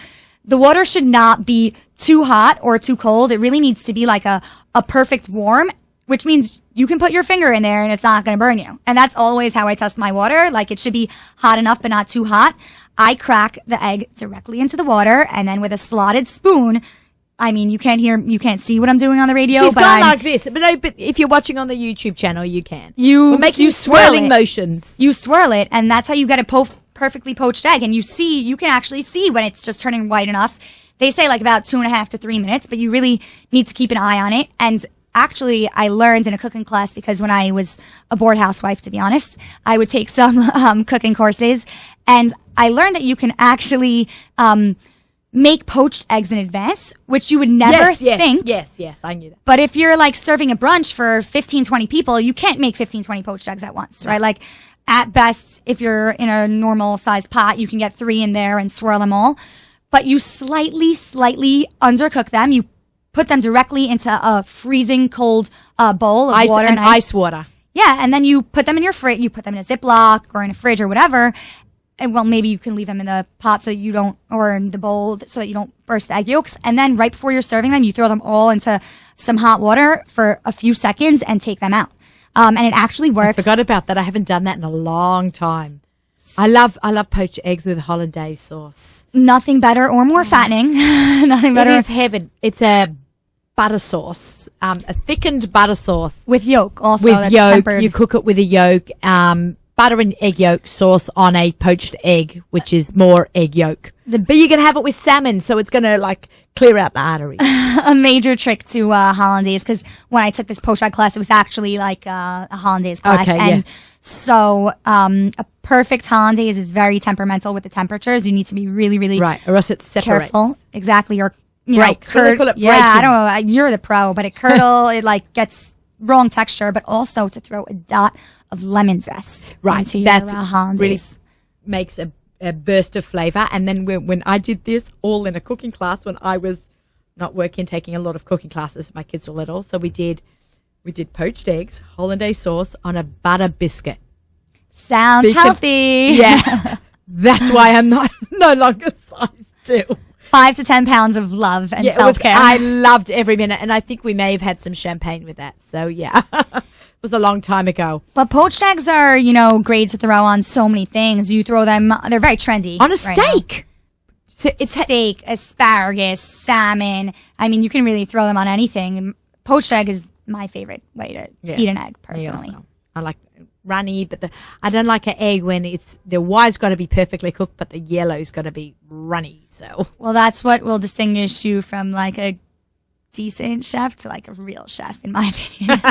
the water should not be too hot or too cold. It really needs to be like a perfect warm, which means you can put your finger in there and it's not going to burn you. And that's always how I test my water. Like, it should be hot enough, but not too hot. I crack the egg directly into the water, and then with a slotted spoon, I mean, you can't see what I'm doing on the radio.
She's
but
gone like this. But if you're watching on the YouTube channel, you can.
We're
making swirling motions.
You swirl it, and that's how you get a perfectly poached egg. And you can actually see when it's just turning white enough. They say like about 2.5 to 3 minutes, but you really need to keep an eye on it. And actually, I learned in a cooking class, because when I was a bored housewife, to be honest, I would take some cooking courses, and I learned that you can actually make poached eggs in advance, which you would never think.
Yes, I knew that.
But if you're like serving a brunch for 15, 20 people, you can't make 15, 20 poached eggs at once, right? Like, at best, if you're in a normal sized pot, you can get 3 in there and swirl them all. But you slightly undercook them. You put them directly into a freezing cold bowl of water and
ice water.
Yeah, and then you put them in your fridge. You put them in a Ziploc or in a fridge or whatever. And, well, maybe you can leave them in the pot so you don't, or in the bowl so that you don't burst the egg yolks. And then right before you're serving them, you throw them all into some hot water for a few seconds and take them out. And it actually works.
I forgot about that. I haven't done that in a long time. I love poached eggs with hollandaise sauce.
Nothing better or more fattening. Nothing better.
It is heaven. It's a butter sauce, a thickened butter sauce.
With yolk also.
With
that's
yolk.
tempered.
You cook it with a yolk. Butter and egg yolk sauce on a poached egg, which is more egg yolk. But you can have it with salmon, so it's going to like clear out the arteries.
A major trick to hollandaise, because when I took this poached egg class, it was actually like a hollandaise class.
Okay,
and
yeah.
So a perfect hollandaise is very temperamental with the temperatures. You need to be really, really
Right, or else it separates.
careful. Exactly. Or,
Breaks. What do they call it?
Yeah,
Breaking.
I don't know. You're the pro, but it curdle, it like gets wrong texture, but also to throw a dot of lemon zest
Right,
into your
that's
hollandaise.
really makes a burst of flavor. And then when I did this all in a cooking class when I was not working, taking a lot of cooking classes, my kids were little, so we did poached eggs, hollandaise sauce on a butter biscuit.
Sounds
Speaking-
healthy.
Yeah, that's why I'm not no longer size 2.
5 to 10 pounds of love and
Yeah,
self-care.
I loved every minute, and I think we may have had some champagne with that. So yeah, it was a long time ago.
But poached eggs are, great to throw on so many things. You throw them, they're very trendy.
On a
right now.
steak. So it's
Steak, asparagus, salmon. I mean, you can really throw them on anything. Poached egg is my favorite way to eat an egg, personally.
I like runny, but I don't like an egg when the white's got to be perfectly cooked, but the yellow's got to be runny. So
Well, that's what will distinguish you from like a decent chef to like a real chef, in my opinion.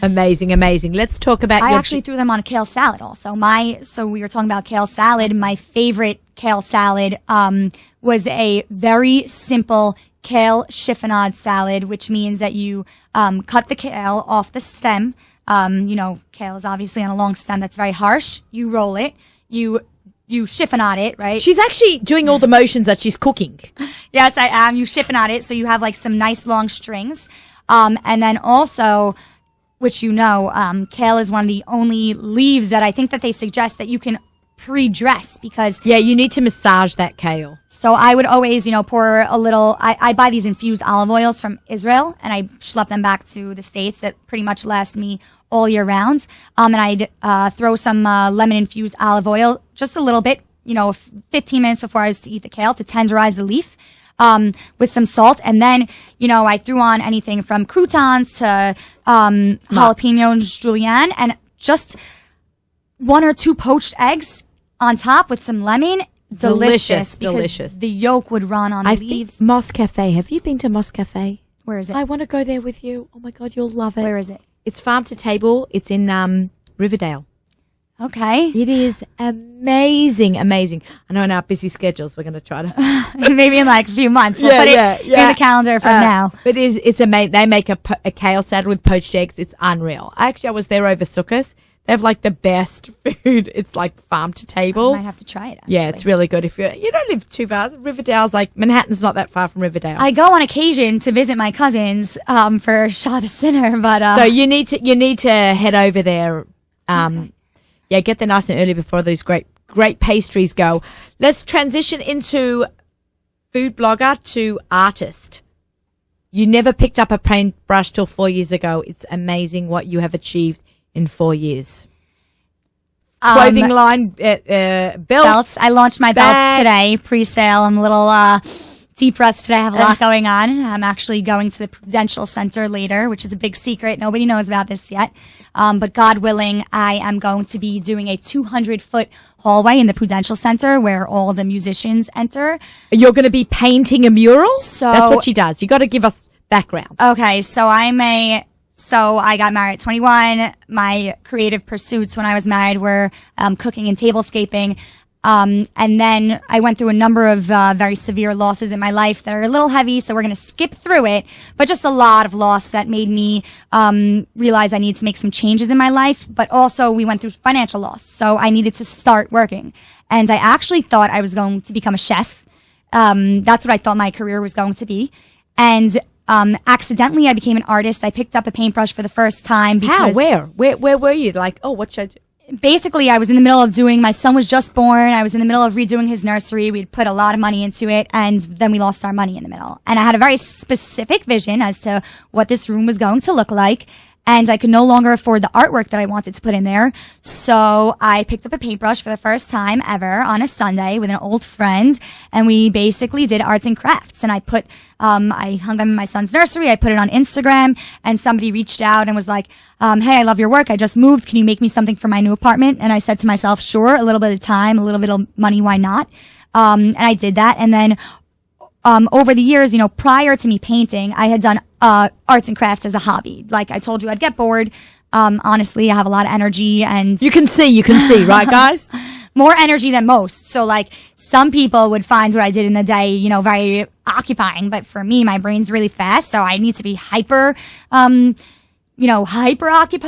amazing. Let's talk about.
I actually threw them on a kale salad also. So we were talking about kale salad. My favorite kale salad was a very simple kale chiffonade salad, which means that you cut the kale off the stem. Kale is obviously on a long stem that's very harsh. You roll it. You chiffonade it, right?
She's actually doing all the motions that she's cooking.
Yes, I am. You chiffonade it so you have like some nice long strings. And then also, which kale is one of the only leaves that I think that they suggest that you can pre-dress because
Yeah, you need to massage that kale.
so I would always, pour a little, I buy these infused olive oils from Israel and I schlep them back to the States that pretty much last me all year round. And I'd throw some lemon infused olive oil, just a little bit, 15 minutes before I was to eat the kale to tenderize the leaf. With some salt. And then, I threw on anything from croutons to jalapenos julienne and just 1 or 2 poached eggs on top with some lemon. Delicious.
Delicious.
The yolk would run on the leaves.
think Moss Cafe. Have you been to Moss Cafe?
Where is it?
I want to go there with you. Oh my God, you'll love it.
Where is it?
It's farm to table. It's in Riverdale.
Okay.
It is amazing. I know in our busy schedules we're going to try to.
Maybe in like a few months. We'll put it in the calendar from now.
But it's amazing. They make a kale salad with poached eggs. It's unreal. I was there over Sukkot. They have like the best food. It's like farm to table.
I might have to try it, actually.
Yeah, it's really good. If you don't live too far, Riverdale's like Manhattan's not that far from Riverdale.
I go on occasion to visit my cousins for Shabbos dinner, but
so you need to head over there.
Okay.
Yeah, get there nice and early before those great pastries go. Let's transition into food blogger to artist. You never picked up a paintbrush till 4 years ago. It's amazing what you have achieved in 4 years. Clothing line, belts.
I launched my belts
bags.
today, pre-sale. I'm a little deep breaths today. I have a lot going on. I'm actually going to the Prudential Center later, which is a big secret. Nobody knows about this yet. But God willing, I am going to be doing a 200-foot hallway in the Prudential Center where all the musicians enter.
You're going to be painting a mural?
So-
That's what she does. You got to give us background.
Okay, so I got married at 21. My creative pursuits when I was married were cooking and tablescaping. And then I went through a number of very severe losses in my life that are a little heavy, so we're going to skip through it. But just a lot of loss that made me realize I need to make some changes in my life. But also we went through financial loss, so I needed to start working. And I actually thought I was going to become a chef. That's what I thought my career was going to be. And accidentally I became an artist. I picked up a paintbrush for the first time
How?
because
Where were you? Like, what should I do?
basically I was in the middle of my son was just born. I was in the middle of redoing his nursery. We'd put a lot of money into it and then we lost our money in the middle. And I had a very specific vision as to what this room was going to look like. And I could no longer afford the artwork that I wanted to put in there. So I picked up a paintbrush for the first time ever on a Sunday with an old friend. And we basically did arts and crafts. And I hung them in my son's nursery. I put it on Instagram and somebody reached out and was like, hey, I love your work. I just moved. Can you make me something for my new apartment? And I said to myself, sure, a little bit of time, a little bit of money. Why not? And I did that. And then over the years, prior to me painting, I had done arts and crafts as a hobby. Like I told you, I'd get bored. Honestly, I have a lot of energy and
You can see, right, guys?
more energy than most. So like some people would find what I did in the day, you know, very occupying. But for me, my brain's really fast. So I need to be hyper occupied.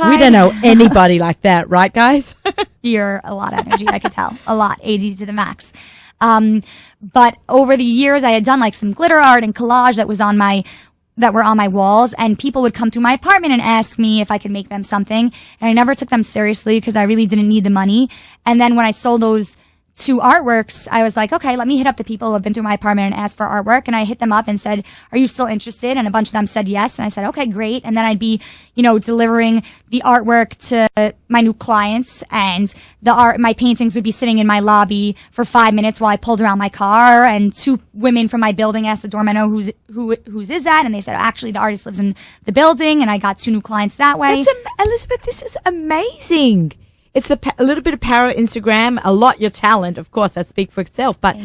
We don't know anybody like that, right, guys?
You're a lot of energy, I could tell. A lot, AD to the max. But over the years, I had done like some glitter art and collage that were on my walls, and people would come through my apartment and ask me if I could make them something. And I never took them seriously because I really didn't need the money. And then when I sold those 2 artworks, I was like, okay, let me hit up the people who have been through my apartment and asked for artwork. And I hit them up and said, are you still interested? And a bunch of them said yes. And I said, okay, great. And then I'd be, delivering the artwork to my new clients, and my paintings would be sitting in my lobby for 5 minutes while I pulled around my car. And 2 women from my building asked the doorman, whose is that? And they said, actually, the artist lives in the building. And I got 2 new clients that way.
Elizabeth, this is amazing. It's a little bit of power Instagram, a lot your talent, of course, that speaks for itself. But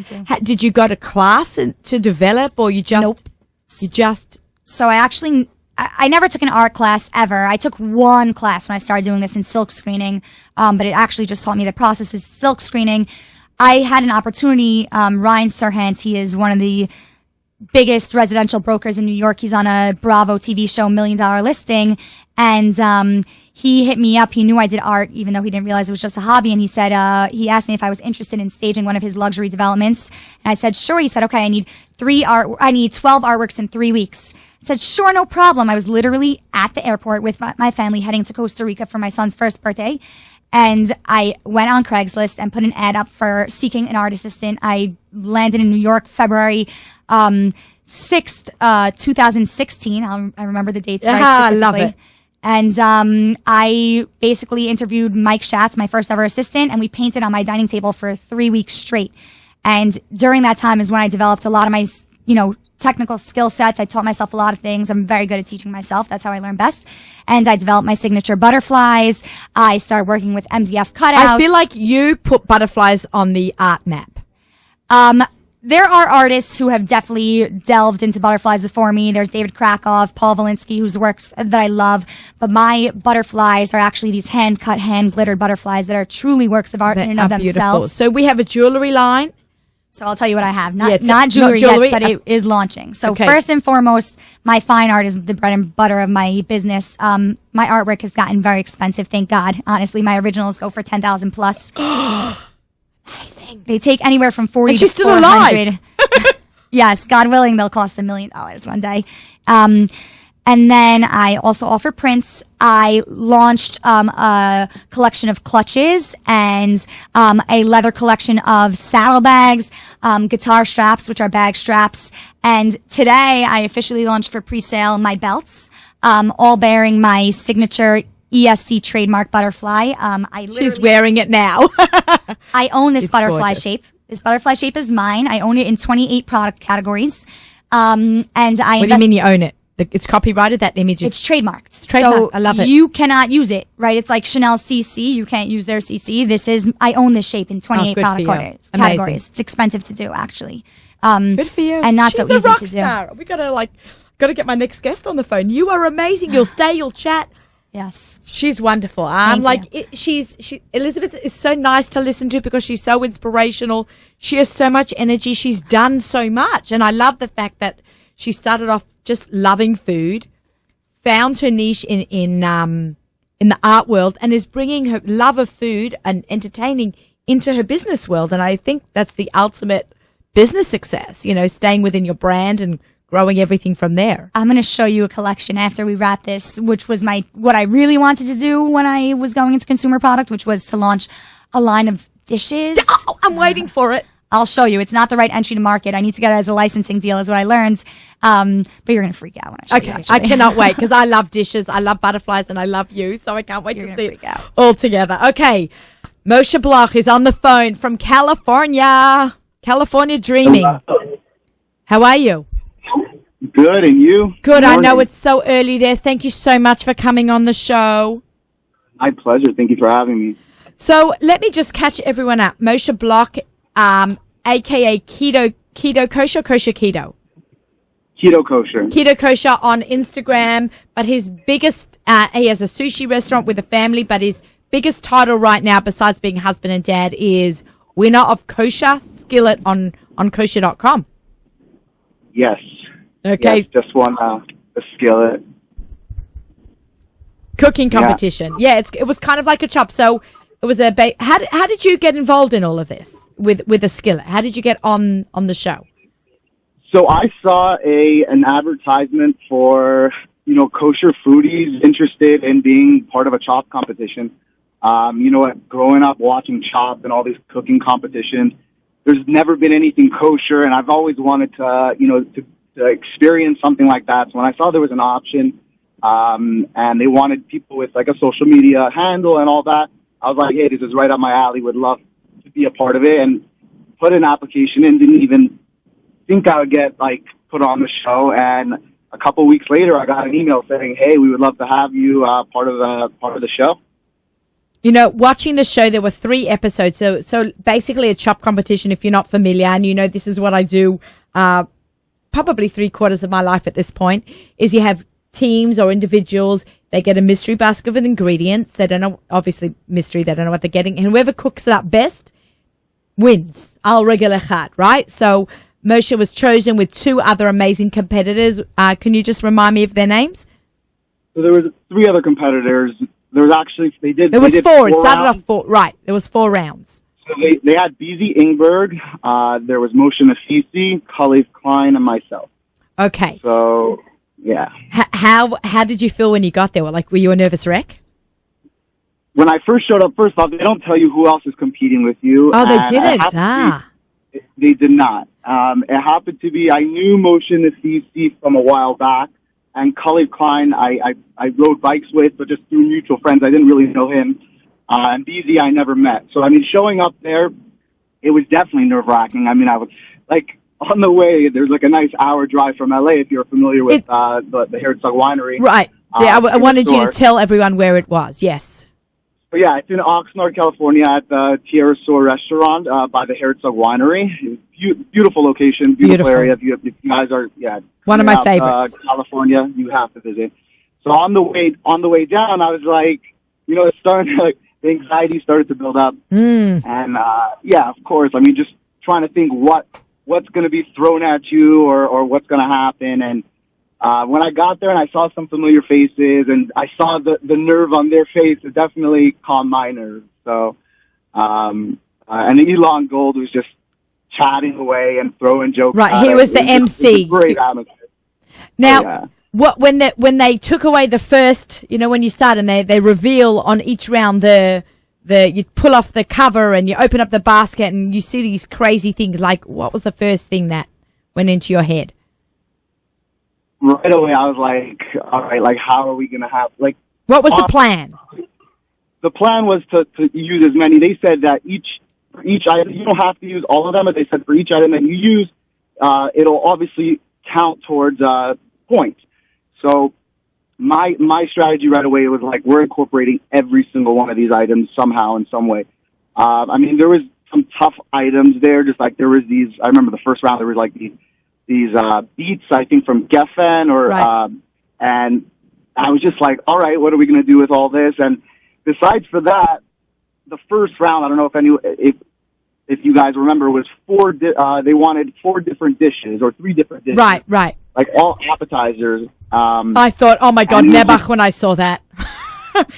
did you go to class to develop, or you just?
Nope.
You just.
So I never took an art class ever. I took 1 class when I started doing this in silk screening, but it actually just taught me the process of silk screening. I had an opportunity. Ryan Serhant, he is one of the biggest residential brokers in New York. He's on a Bravo TV show, $1 Million Listing, and he hit me up. He knew I did art, even though he didn't realize it was just a hobby. And he said, he asked me if I was interested in staging one of his luxury developments. And I said, sure. He said, okay, I need 12 artworks in 3 weeks. I said, sure, no problem. I was literally at the airport with my family heading to Costa Rica for my son's first birthday. And I went on Craigslist and put an ad up for seeking an art assistant. I landed in New York February 6th, 2016. I remember the dates very specifically.
I love it.
And I basically interviewed Mike Schatz, my first ever assistant, and we painted on my dining table for 3 weeks straight. And during that time is when I developed a lot of my, technical skill sets. I taught myself a lot of things. I'm very good at teaching myself. That's how I learn best. And I developed my signature butterflies. I started working with MDF cutouts.
I feel like you put butterflies on the art map.
There are artists who have definitely delved into butterflies before me. There's David Krakoff, Paul Valinsky, whose works that I love. But my butterflies are actually these hand-cut, hand-glittered butterflies that are truly works of art in and of themselves.
So we have a jewelry line.
So I'll tell you what I have. Not jewelry yet, but it is launching. So first and foremost, my fine art is the bread and butter of my business. My artwork has gotten very expensive, thank God. Honestly, my originals go for $10,000 plus. Amazing. They take anywhere from 40
and
to
she's still
400.
alive.
Yes, God willing, they'll cost $1 million one day. And then I also offer prints. I launched a collection of clutches and a leather collection of saddlebags, guitar straps, which are bag straps. And today I officially launched for pre-sale my belts, all bearing my signature ESC trademark butterfly.
She's wearing it now.
I own this butterfly
gorgeous.
shape. This butterfly shape is mine. I own it in 28 product categories. And
What do you mean you own it? It's copyrighted, that image is...
It's trademarked.
So I love it.
You cannot use it, right? It's like Chanel CC. You can't use their CC. I own this shape in 28 product categories. It's expensive to do, actually.
Good for you.
And not
She's
so easy
a rock
to
star. We gotta get my next guest on the phone. You are amazing. You'll stay, you'll chat.
Yes.
She's wonderful. Elizabeth is so nice to listen to because she's so inspirational. She has so much energy. She's done so much. And I love the fact that she started off just loving food, found her niche in the art world, and is bringing her love of food and entertaining into her business world. And I think that's the ultimate business success, staying within your brand and growing everything from there.
I'm going to show you a collection after we wrap this, which was what I really wanted to do when I was going into consumer product, which was to launch a line of dishes.
Oh, I'm waiting for it.
I'll show you. It's not the right entry to market. I need to get it as a licensing deal is what I learned. But you're going to freak out when I show you.
Okay, I cannot wait because I love dishes, I love butterflies, and I love you. So I can't wait to see it all together. Okay, Moshe Bloch is on the phone from California. California dreaming. How are you?
Good, and you?
Good. I know it's so early there. Thank you so much for coming on the show.
My pleasure. Thank you for having me.
So let me just catch everyone up. Moshe Bloch, a.k.a. Keto Kosher Keto?
Keto Kosher.
Keto Kosher on Instagram, but his biggest, he has a sushi restaurant with a family, but his biggest title right now, besides being husband and dad, is winner of Kosher Skillet on kosher.com.
Yes.
Okay.
Yes, just won a skillet.
Cooking competition. Yeah, it was kind of like a chop. So it was how did you get involved in all of this with a skillet? How did you get on the show?
So I saw an advertisement for, kosher foodies interested in being part of a chop competition. Growing up watching Chopped and all these cooking competitions, there's never been anything kosher, and I've always wanted to experience something like that. So when I saw there was an option, and they wanted people with like a social media handle and all that, I was like, hey, this is right up my alley. Would love to be a part of it, and put an application in. Didn't even think I would get put on the show, and a couple weeks later, I got an email saying, "Hey, we would love to have you part of the show."
Watching the show, there were 3 episodes. So basically, a chop competition. If you're not familiar, and this is what I do, probably 3/4 of my life at this point, is you have teams or individuals. They get a mystery basket of ingredients. They don't know, obviously mystery. They don't know what they're getting, and whoever cooks it up best wins. Al regular chat, right? So Moshe was chosen with 2 other amazing competitors. Can you just remind me of their names?
So there was 3 other competitors. There was actually
There was 4. It started off 4. Right. There was 4 rounds.
So they had BZ Ingberg. There was Moshe Nafisi, Khalif Klein, and myself.
Okay.
So yeah.
How did you feel when you got there? Were you a nervous wreck?
When I first showed up, first off, they don't tell you who else is competing with you.
Oh, they didn't.
They did not. It happened to be, I knew Moshe Nafisi from a while back, and Khalif Klein I rode bikes with, but just through mutual friends. I didn't really know him. And BZ I never met. So, showing up there, it was definitely nerve-wracking. I was, on the way, there's a nice hour drive from LA, if you're familiar with the Herzog Winery.
Right. Yeah, I wanted you to tell everyone where it was. Yes.
But yeah, it's in Oxnard, California, at the Tierra Sur restaurant by the Herzog Winery. Beautiful location, beautiful area. If you guys are,
one of my favorites.
California, you have to visit. So on the way down, I was like, it's starting to, the anxiety started to build up, and of course, just trying to think what's going to be thrown at you or what's going to happen. And when I got there and I saw some familiar faces and I saw the nerve on their face, it definitely calmed my nerves. So, and Elon Gold was just chatting away and throwing jokes.
Right, he was the MC.
Great atmosphere.
Now, when they took away the first, when you start and they reveal on each round you pull off the cover and you open up the basket and you see these crazy things. What was the first thing that went into your head?
Right away, I was like, all right, how are we going to have,
what was the plan?
The plan was to use as many. They said that for each item, you don't have to use all of them, but they said for each item that you use, it'll obviously count towards points. So my strategy right away was we're incorporating every single one of these items somehow in some way. There was some tough items there, just there was these, I remember the first round, there was these beets, I think from Geffen, and I was just like, all right, what are we going to do with all this? And besides for that, the first round, I don't know if you guys remember, was they wanted 4 different dishes or 3 different dishes.
Right.
All appetizers.
I thought, oh my God, Nebuch, when I saw that.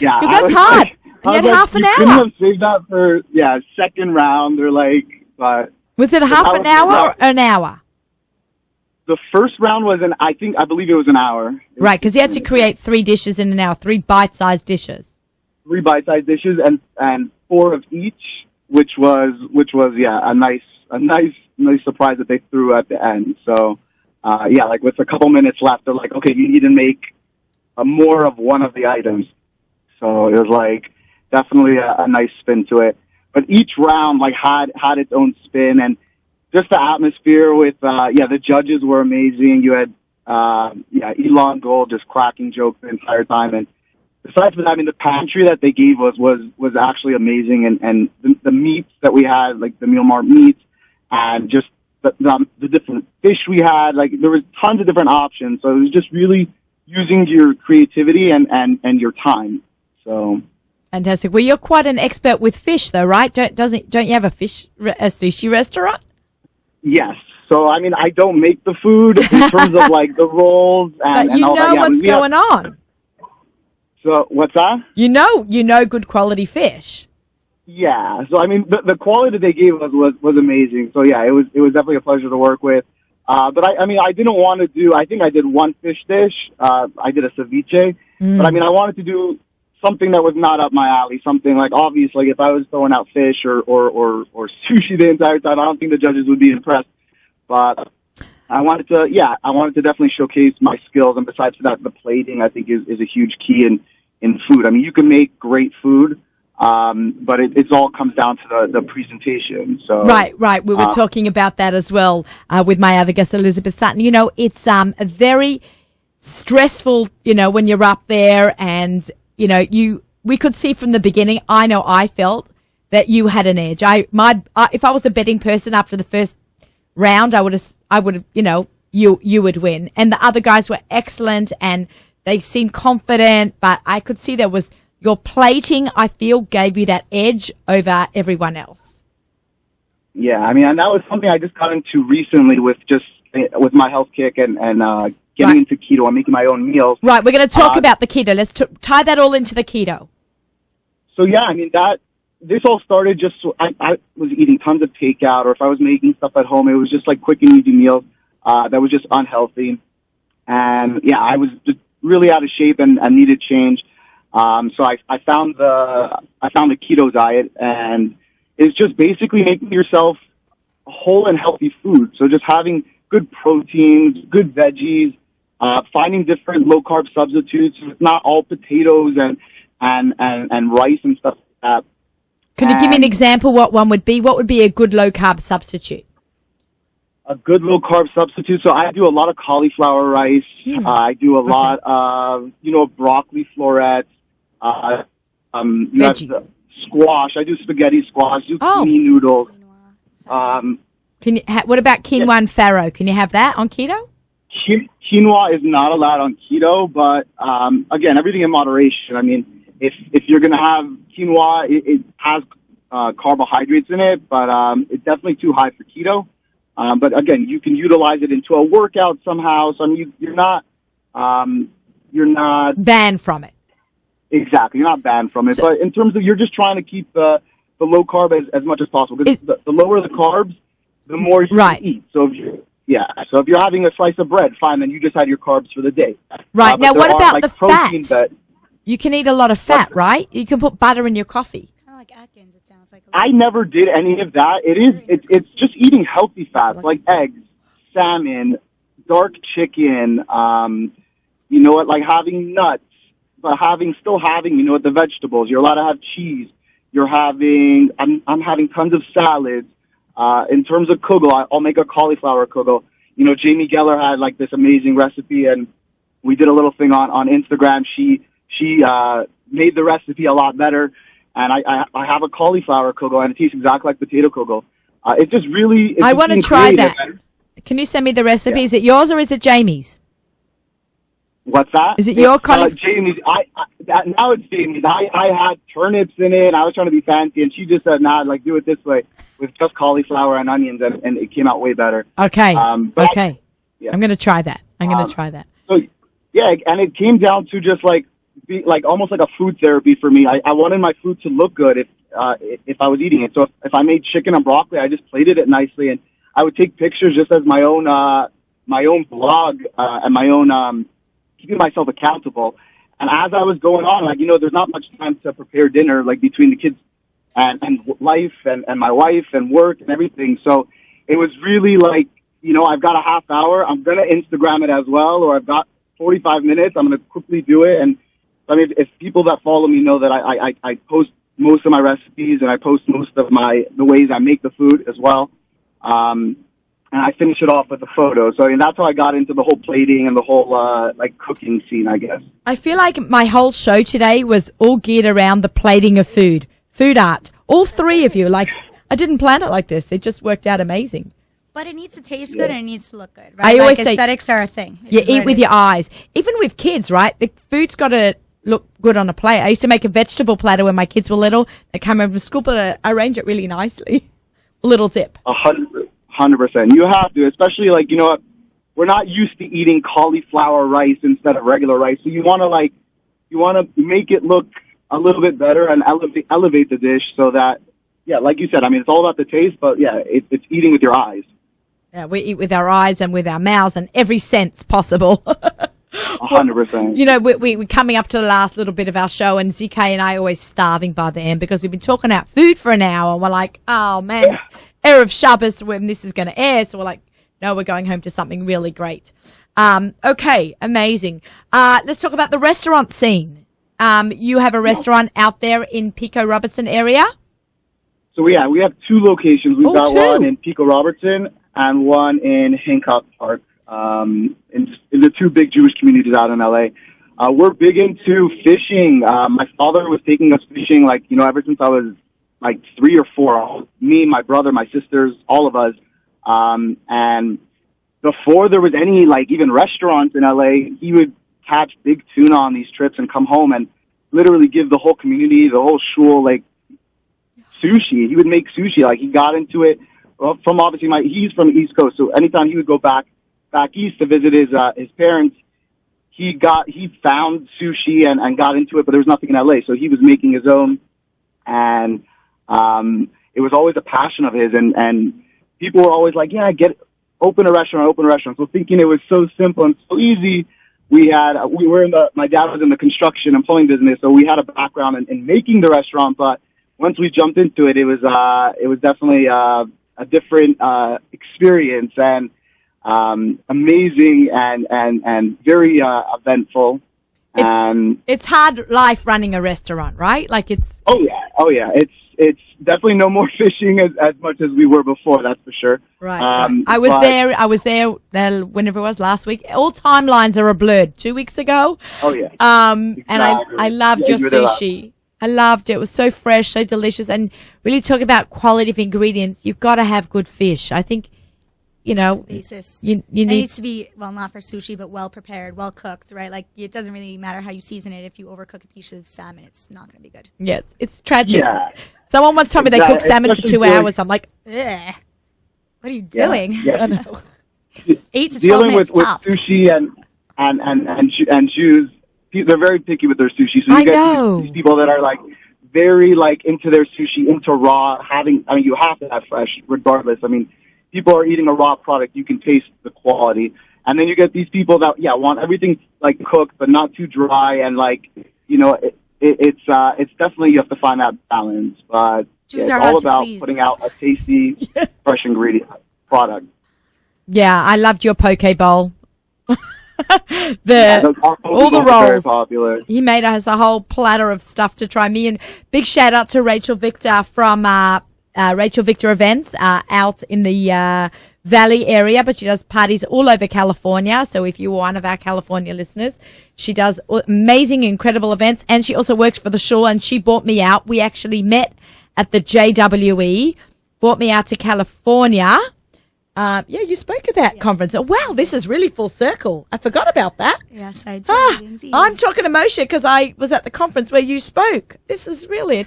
Yeah.
Because that's hard. You had half an hour.
Couldn't have saved that for, second round. They're but.
Was it half an hour or an hour?
The first round was I believe it was an hour.
Right, because you had to create 3 dishes in an hour, 3 bite-sized dishes.
3 bite-sized dishes and 4 of each, which was a nice surprise that they threw at the end. So with a couple minutes left, they're like, okay, you need to make more of one of the items. So it was definitely a nice spin to it. But each round had its own spin, and just the atmosphere with the judges were amazing. You had Elon Gold just cracking jokes the entire time, and besides that, the pantry that they gave us was actually amazing, and the meats that we had, the Meal Mart meats, and just the different fish we had. Like, there was tons of different options. So it was just really using your creativity and your time. So
Fantastic. Well, you're quite an expert with fish, though, right? Don't you have a sushi restaurant?
yes. So I mean, I don't make the food in terms of like the rolls and,
But you
all
know
that. Yeah,
what's going on.
So what's that?
You know good quality fish.
Yeah. So I mean, the quality they gave us was amazing. So yeah, it was definitely a pleasure to work with. But I mean, I didn't want to do. I think I did one fish dish. I did a ceviche. But I mean, I wanted to do something that was not up my alley. Something like, obviously, if I was throwing out fish or sushi the entire time, I don't think the judges would be impressed. But I wanted to definitely showcase my skills. And besides that, the plating, I think, is a huge key in food. I mean, you can make great food, but it all comes down to the presentation. So
Right. We were talking about that as well with my other guest, Elizabeth Sutton. You know, it's a very stressful, you know, when you're up there and, you know, we could see from the beginning, I know I felt that you had an edge. If I was a betting person after the first round, I would have, you know, you would win. And the other guys were excellent and they seemed confident, but I could see there was your plating, I feel, gave you that edge over everyone else.
Yeah, I mean, and that was something I just got into recently with my health kick and getting into keto and making my own meals.
Right, we're going to talk about the keto. Let's tie that all into the keto.
So yeah, I mean, this all started just I was eating tons of takeout, or if I was making stuff at home, it was just like quick and easy meals that was just unhealthy. And yeah, I was just really out of shape and needed change. So I found the keto diet, and it's just basically making yourself whole and healthy food. So just having good proteins, good veggies, finding different low carb substitutes. It's not all potatoes and rice and stuff like that.
Can you give me an example what one would be? What would be a good low carb substitute?
A good low carb substitute. So I do a lot of cauliflower rice. I do a lot of, broccoli florets.
Veggies.
Squash. I do spaghetti squash. Do zucchini noodles.
What about quinoa and farro? Can you have that on keto?
Quinoa is not allowed on keto, but again, everything in moderation. I mean, if you're going to have quinoa, it has carbohydrates in it, but it's definitely too high for keto. But again, you can utilize it into a workout somehow. So I mean, you're not
banned from it.
Exactly, you're not banned from it. But in terms of, you're just trying to keep the low carb as much as possible. Because the lower the carbs, the more you can eat. So if you're having a slice of bread, fine, then you just had your carbs for the day.
Right. Now, what about the fat?
That,
you can eat a lot of fat, right? You can put butter in your coffee.
Kind of like Atkins, it sounds like.
I never did any of that. It's just eating healthy fats like eggs, salmon, dark chicken. Like having nuts, but still having the vegetables. You're allowed to have cheese. I'm having tons of salads. In terms of kugel, I'll make a cauliflower kugel. Jamie Geller had like this amazing recipe, and we did a little thing on Instagram. She made the recipe a lot better, and I have a cauliflower kugel, and it tastes exactly like potato kugel. It's just really.
I want to try that. Can you send me the recipe? Yeah. Is it yours or is it Jamie's?
What's that?
Is it your cauliflower?
Jamie's. Now it's Jamie's. I had turnips in it, and I was trying to be fancy, and she just said, "Nah, like do it this way with just cauliflower and onions," and it came out way better.
Okay. Okay. Yeah. I'm going to try that.
So yeah, and it came down to just almost like a food therapy for me. I wanted my food to look good if I was eating it. So if I made chicken and broccoli, I just plated it nicely, and I would take pictures just as my own blog and my own keeping myself accountable. And as I was going on, there's not much time to prepare dinner, between the kids and life and my wife and work and everything. So it was really I've got a half hour. I'm going to Instagram it as well, or I've got 45 minutes. I'm going to quickly do it. And I mean, if people that follow me know that I post most of my recipes and I post most of the ways I make the food as well. And I finish it off with a photo. So I mean, that's how I got into the whole plating and the whole cooking scene, I guess.
I feel like my whole show today was all geared around the plating of food art. All three of you, I didn't plan it like this. It just worked out amazing.
But it needs to taste good and it needs to look good, right?
I always say
aesthetics are a thing.
you eat with your eyes. Even with kids, right? The food's got to look good on a plate. I used to make a vegetable platter when my kids were little. They come home from school, but I arrange it really nicely. A little dip.
100%. You have to, especially like, you know what? We're not used to eating cauliflower rice instead of regular rice. So you want to make it look a little bit better and elevate the dish so that, yeah, like you said, I mean, it's all about the taste, but yeah, it's eating with your eyes.
Yeah, we eat with our eyes and with our mouths and every sense possible.
100%.
You know, we're coming up to the last little bit of our show, and ZK and I are always starving by the end because we've been talking about food for an hour, and we're like, oh, man, it's Erev Shabbos when this is going to air. So we're like, no, we're going home to something really great. Okay, amazing. Let's talk about the restaurant scene. You have a restaurant out there in Pico Robertson area?
So, we have 2 locations. We've got
2.
one in Pico Robertson and one in Hancock Park, in the 2 big Jewish communities out in L.A. We're big into fishing. My father was taking us fishing, like, you know, ever since I was, like, 3 or 4. Me, my brother, my sisters, all of us. And before there was any, like, even restaurants in L.A., he would catch big tuna on these trips and come home and literally give the whole community, the whole shul, like, sushi. He would make sushi. Like, he got into it from obviously he's from the East Coast, so anytime he would go back east to visit his parents, he found sushi and got into it, but there was nothing in LA, so he was making his own, and it was always a passion of his, and people were always like, yeah, open a restaurant. So thinking it was so simple and so easy, my dad was in the construction and plumbing business, so we had a background in making the restaurant, but once we jumped into it, it was definitely a different experience and amazing and very eventful.
It's hard life running a restaurant, right? Like it's.
Oh yeah. It's definitely no more fishing as much as we were before. That's for sure.
Right. I was there whenever it was last week. All timelines are blurred. 2 weeks ago.
Oh yeah.
Exactly. And I loved your sushi. I loved it. It was so fresh, so delicious, and really talk about quality of ingredients. You've got to have good fish. I think, you know,
basis.
You need.
It needs to be, well, not for sushi, but well prepared, well cooked, right? Like, it doesn't really matter how you season it. If you overcook a piece of salmon, it's not going to be good.
Yeah, it's tragic.
Yeah.
Someone once told me they cook salmon for 2 hours. I'm like,
ugh, what are you doing?
Yeah.
I know.
8 to 12
Dealing
minutes
with
tops.
sushi and Jews, they're very picky with their sushi. So
I
you get
know.
these people that are like very like into their sushi, into raw. You have to have fresh, regardless. I mean, people are eating a raw product. You can taste the quality, and then you get these people that want everything like cooked, but not too dry, and like it's definitely you have to find that balance. But
Jews
it's
are
all
hard to
about
please.
putting out a tasty, fresh ingredient product.
yeah, I loved your poke bowl.
All
the
Very
rolls.
popular.
He made us a whole platter of stuff to try. Me and big shout out to Rachel Victor from Rachel Victor Events out in the Valley area, but she does parties all over California. So if you're one of our California listeners, she does amazing, incredible events, and she also works for the shul. And she brought me out. We actually met at the JWE. Brought me out to California. You spoke at that conference. Oh, wow, this is really full circle. I forgot about that.
Yes, I did. Indeed.
I'm talking to Moshe because I was at the conference where you spoke. This is really,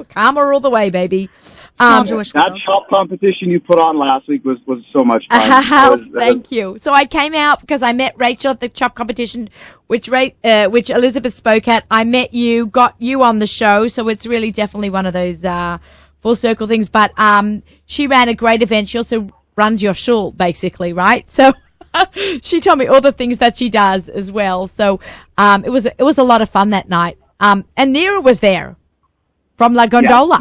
karma all the way, baby.
Small Jewish
That
world.
chop competition you put on last week was so much fun.
Thank you. So I came out because I met Rachel at the chop competition, which Elizabeth spoke at. I met you, got you on the show. So it's really definitely one of those full circle things. But she ran a great event. She also runs your shul, basically, right? So she told me all the things that she does as well. So it was a lot of fun that night. And Nira was there from La Gondola.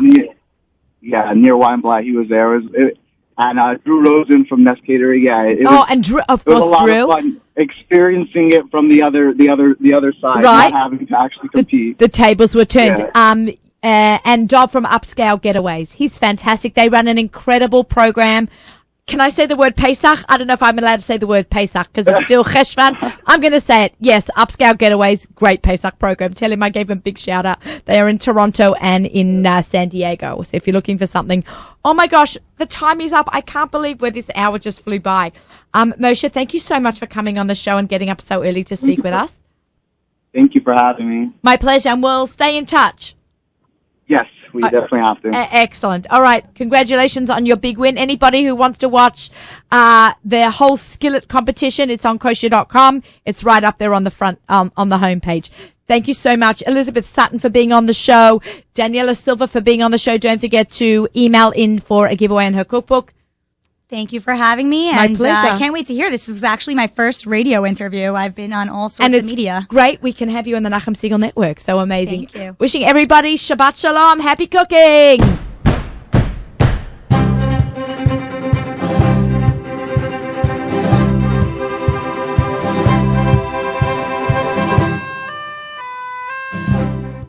Near Weinblatt, he was there. And Drew Rosen from Nest Catering. Yeah,
and Drew, of
it was
course,
a lot
Drew.
of fun experiencing it from the other side,
Right.
not having to actually compete.
The tables were turned.
Yeah.
And Dob from Upscale Getaways. He's fantastic. They run an incredible program. Can I say the word Pesach? I don't know if I'm allowed to say the word Pesach because it's still Cheshvan. I'm going to say it. Yes, Upscale Getaways, great Pesach program. Tell him I gave him a big shout out. They are in Toronto and in San Diego. So if you're looking for something. Oh my gosh, the time is up. I can't believe where this hour just flew by. Moshe, thank you so much for coming on the show and getting up so early to speak with us.
Thank you for having me.
My pleasure, and we'll stay in touch.
Yes, we definitely have to.
Excellent. All right. Congratulations on your big win. Anybody who wants to watch their whole skillet competition, it's on kosher.com. It's right up there on the front, on the homepage. Thank you so much. Elizabeth Sutton for being on the show. Daniela Silva for being on the show. Don't forget to email in for a giveaway in her cookbook.
Thank you for having me.
My
and
pleasure.
I can't wait to hear. This was actually my first radio interview. I've been on all sorts of media.
Great. We can have you on the Nachum Siegel Network. So amazing.
Thank you.
Wishing everybody Shabbat Shalom. Happy cooking.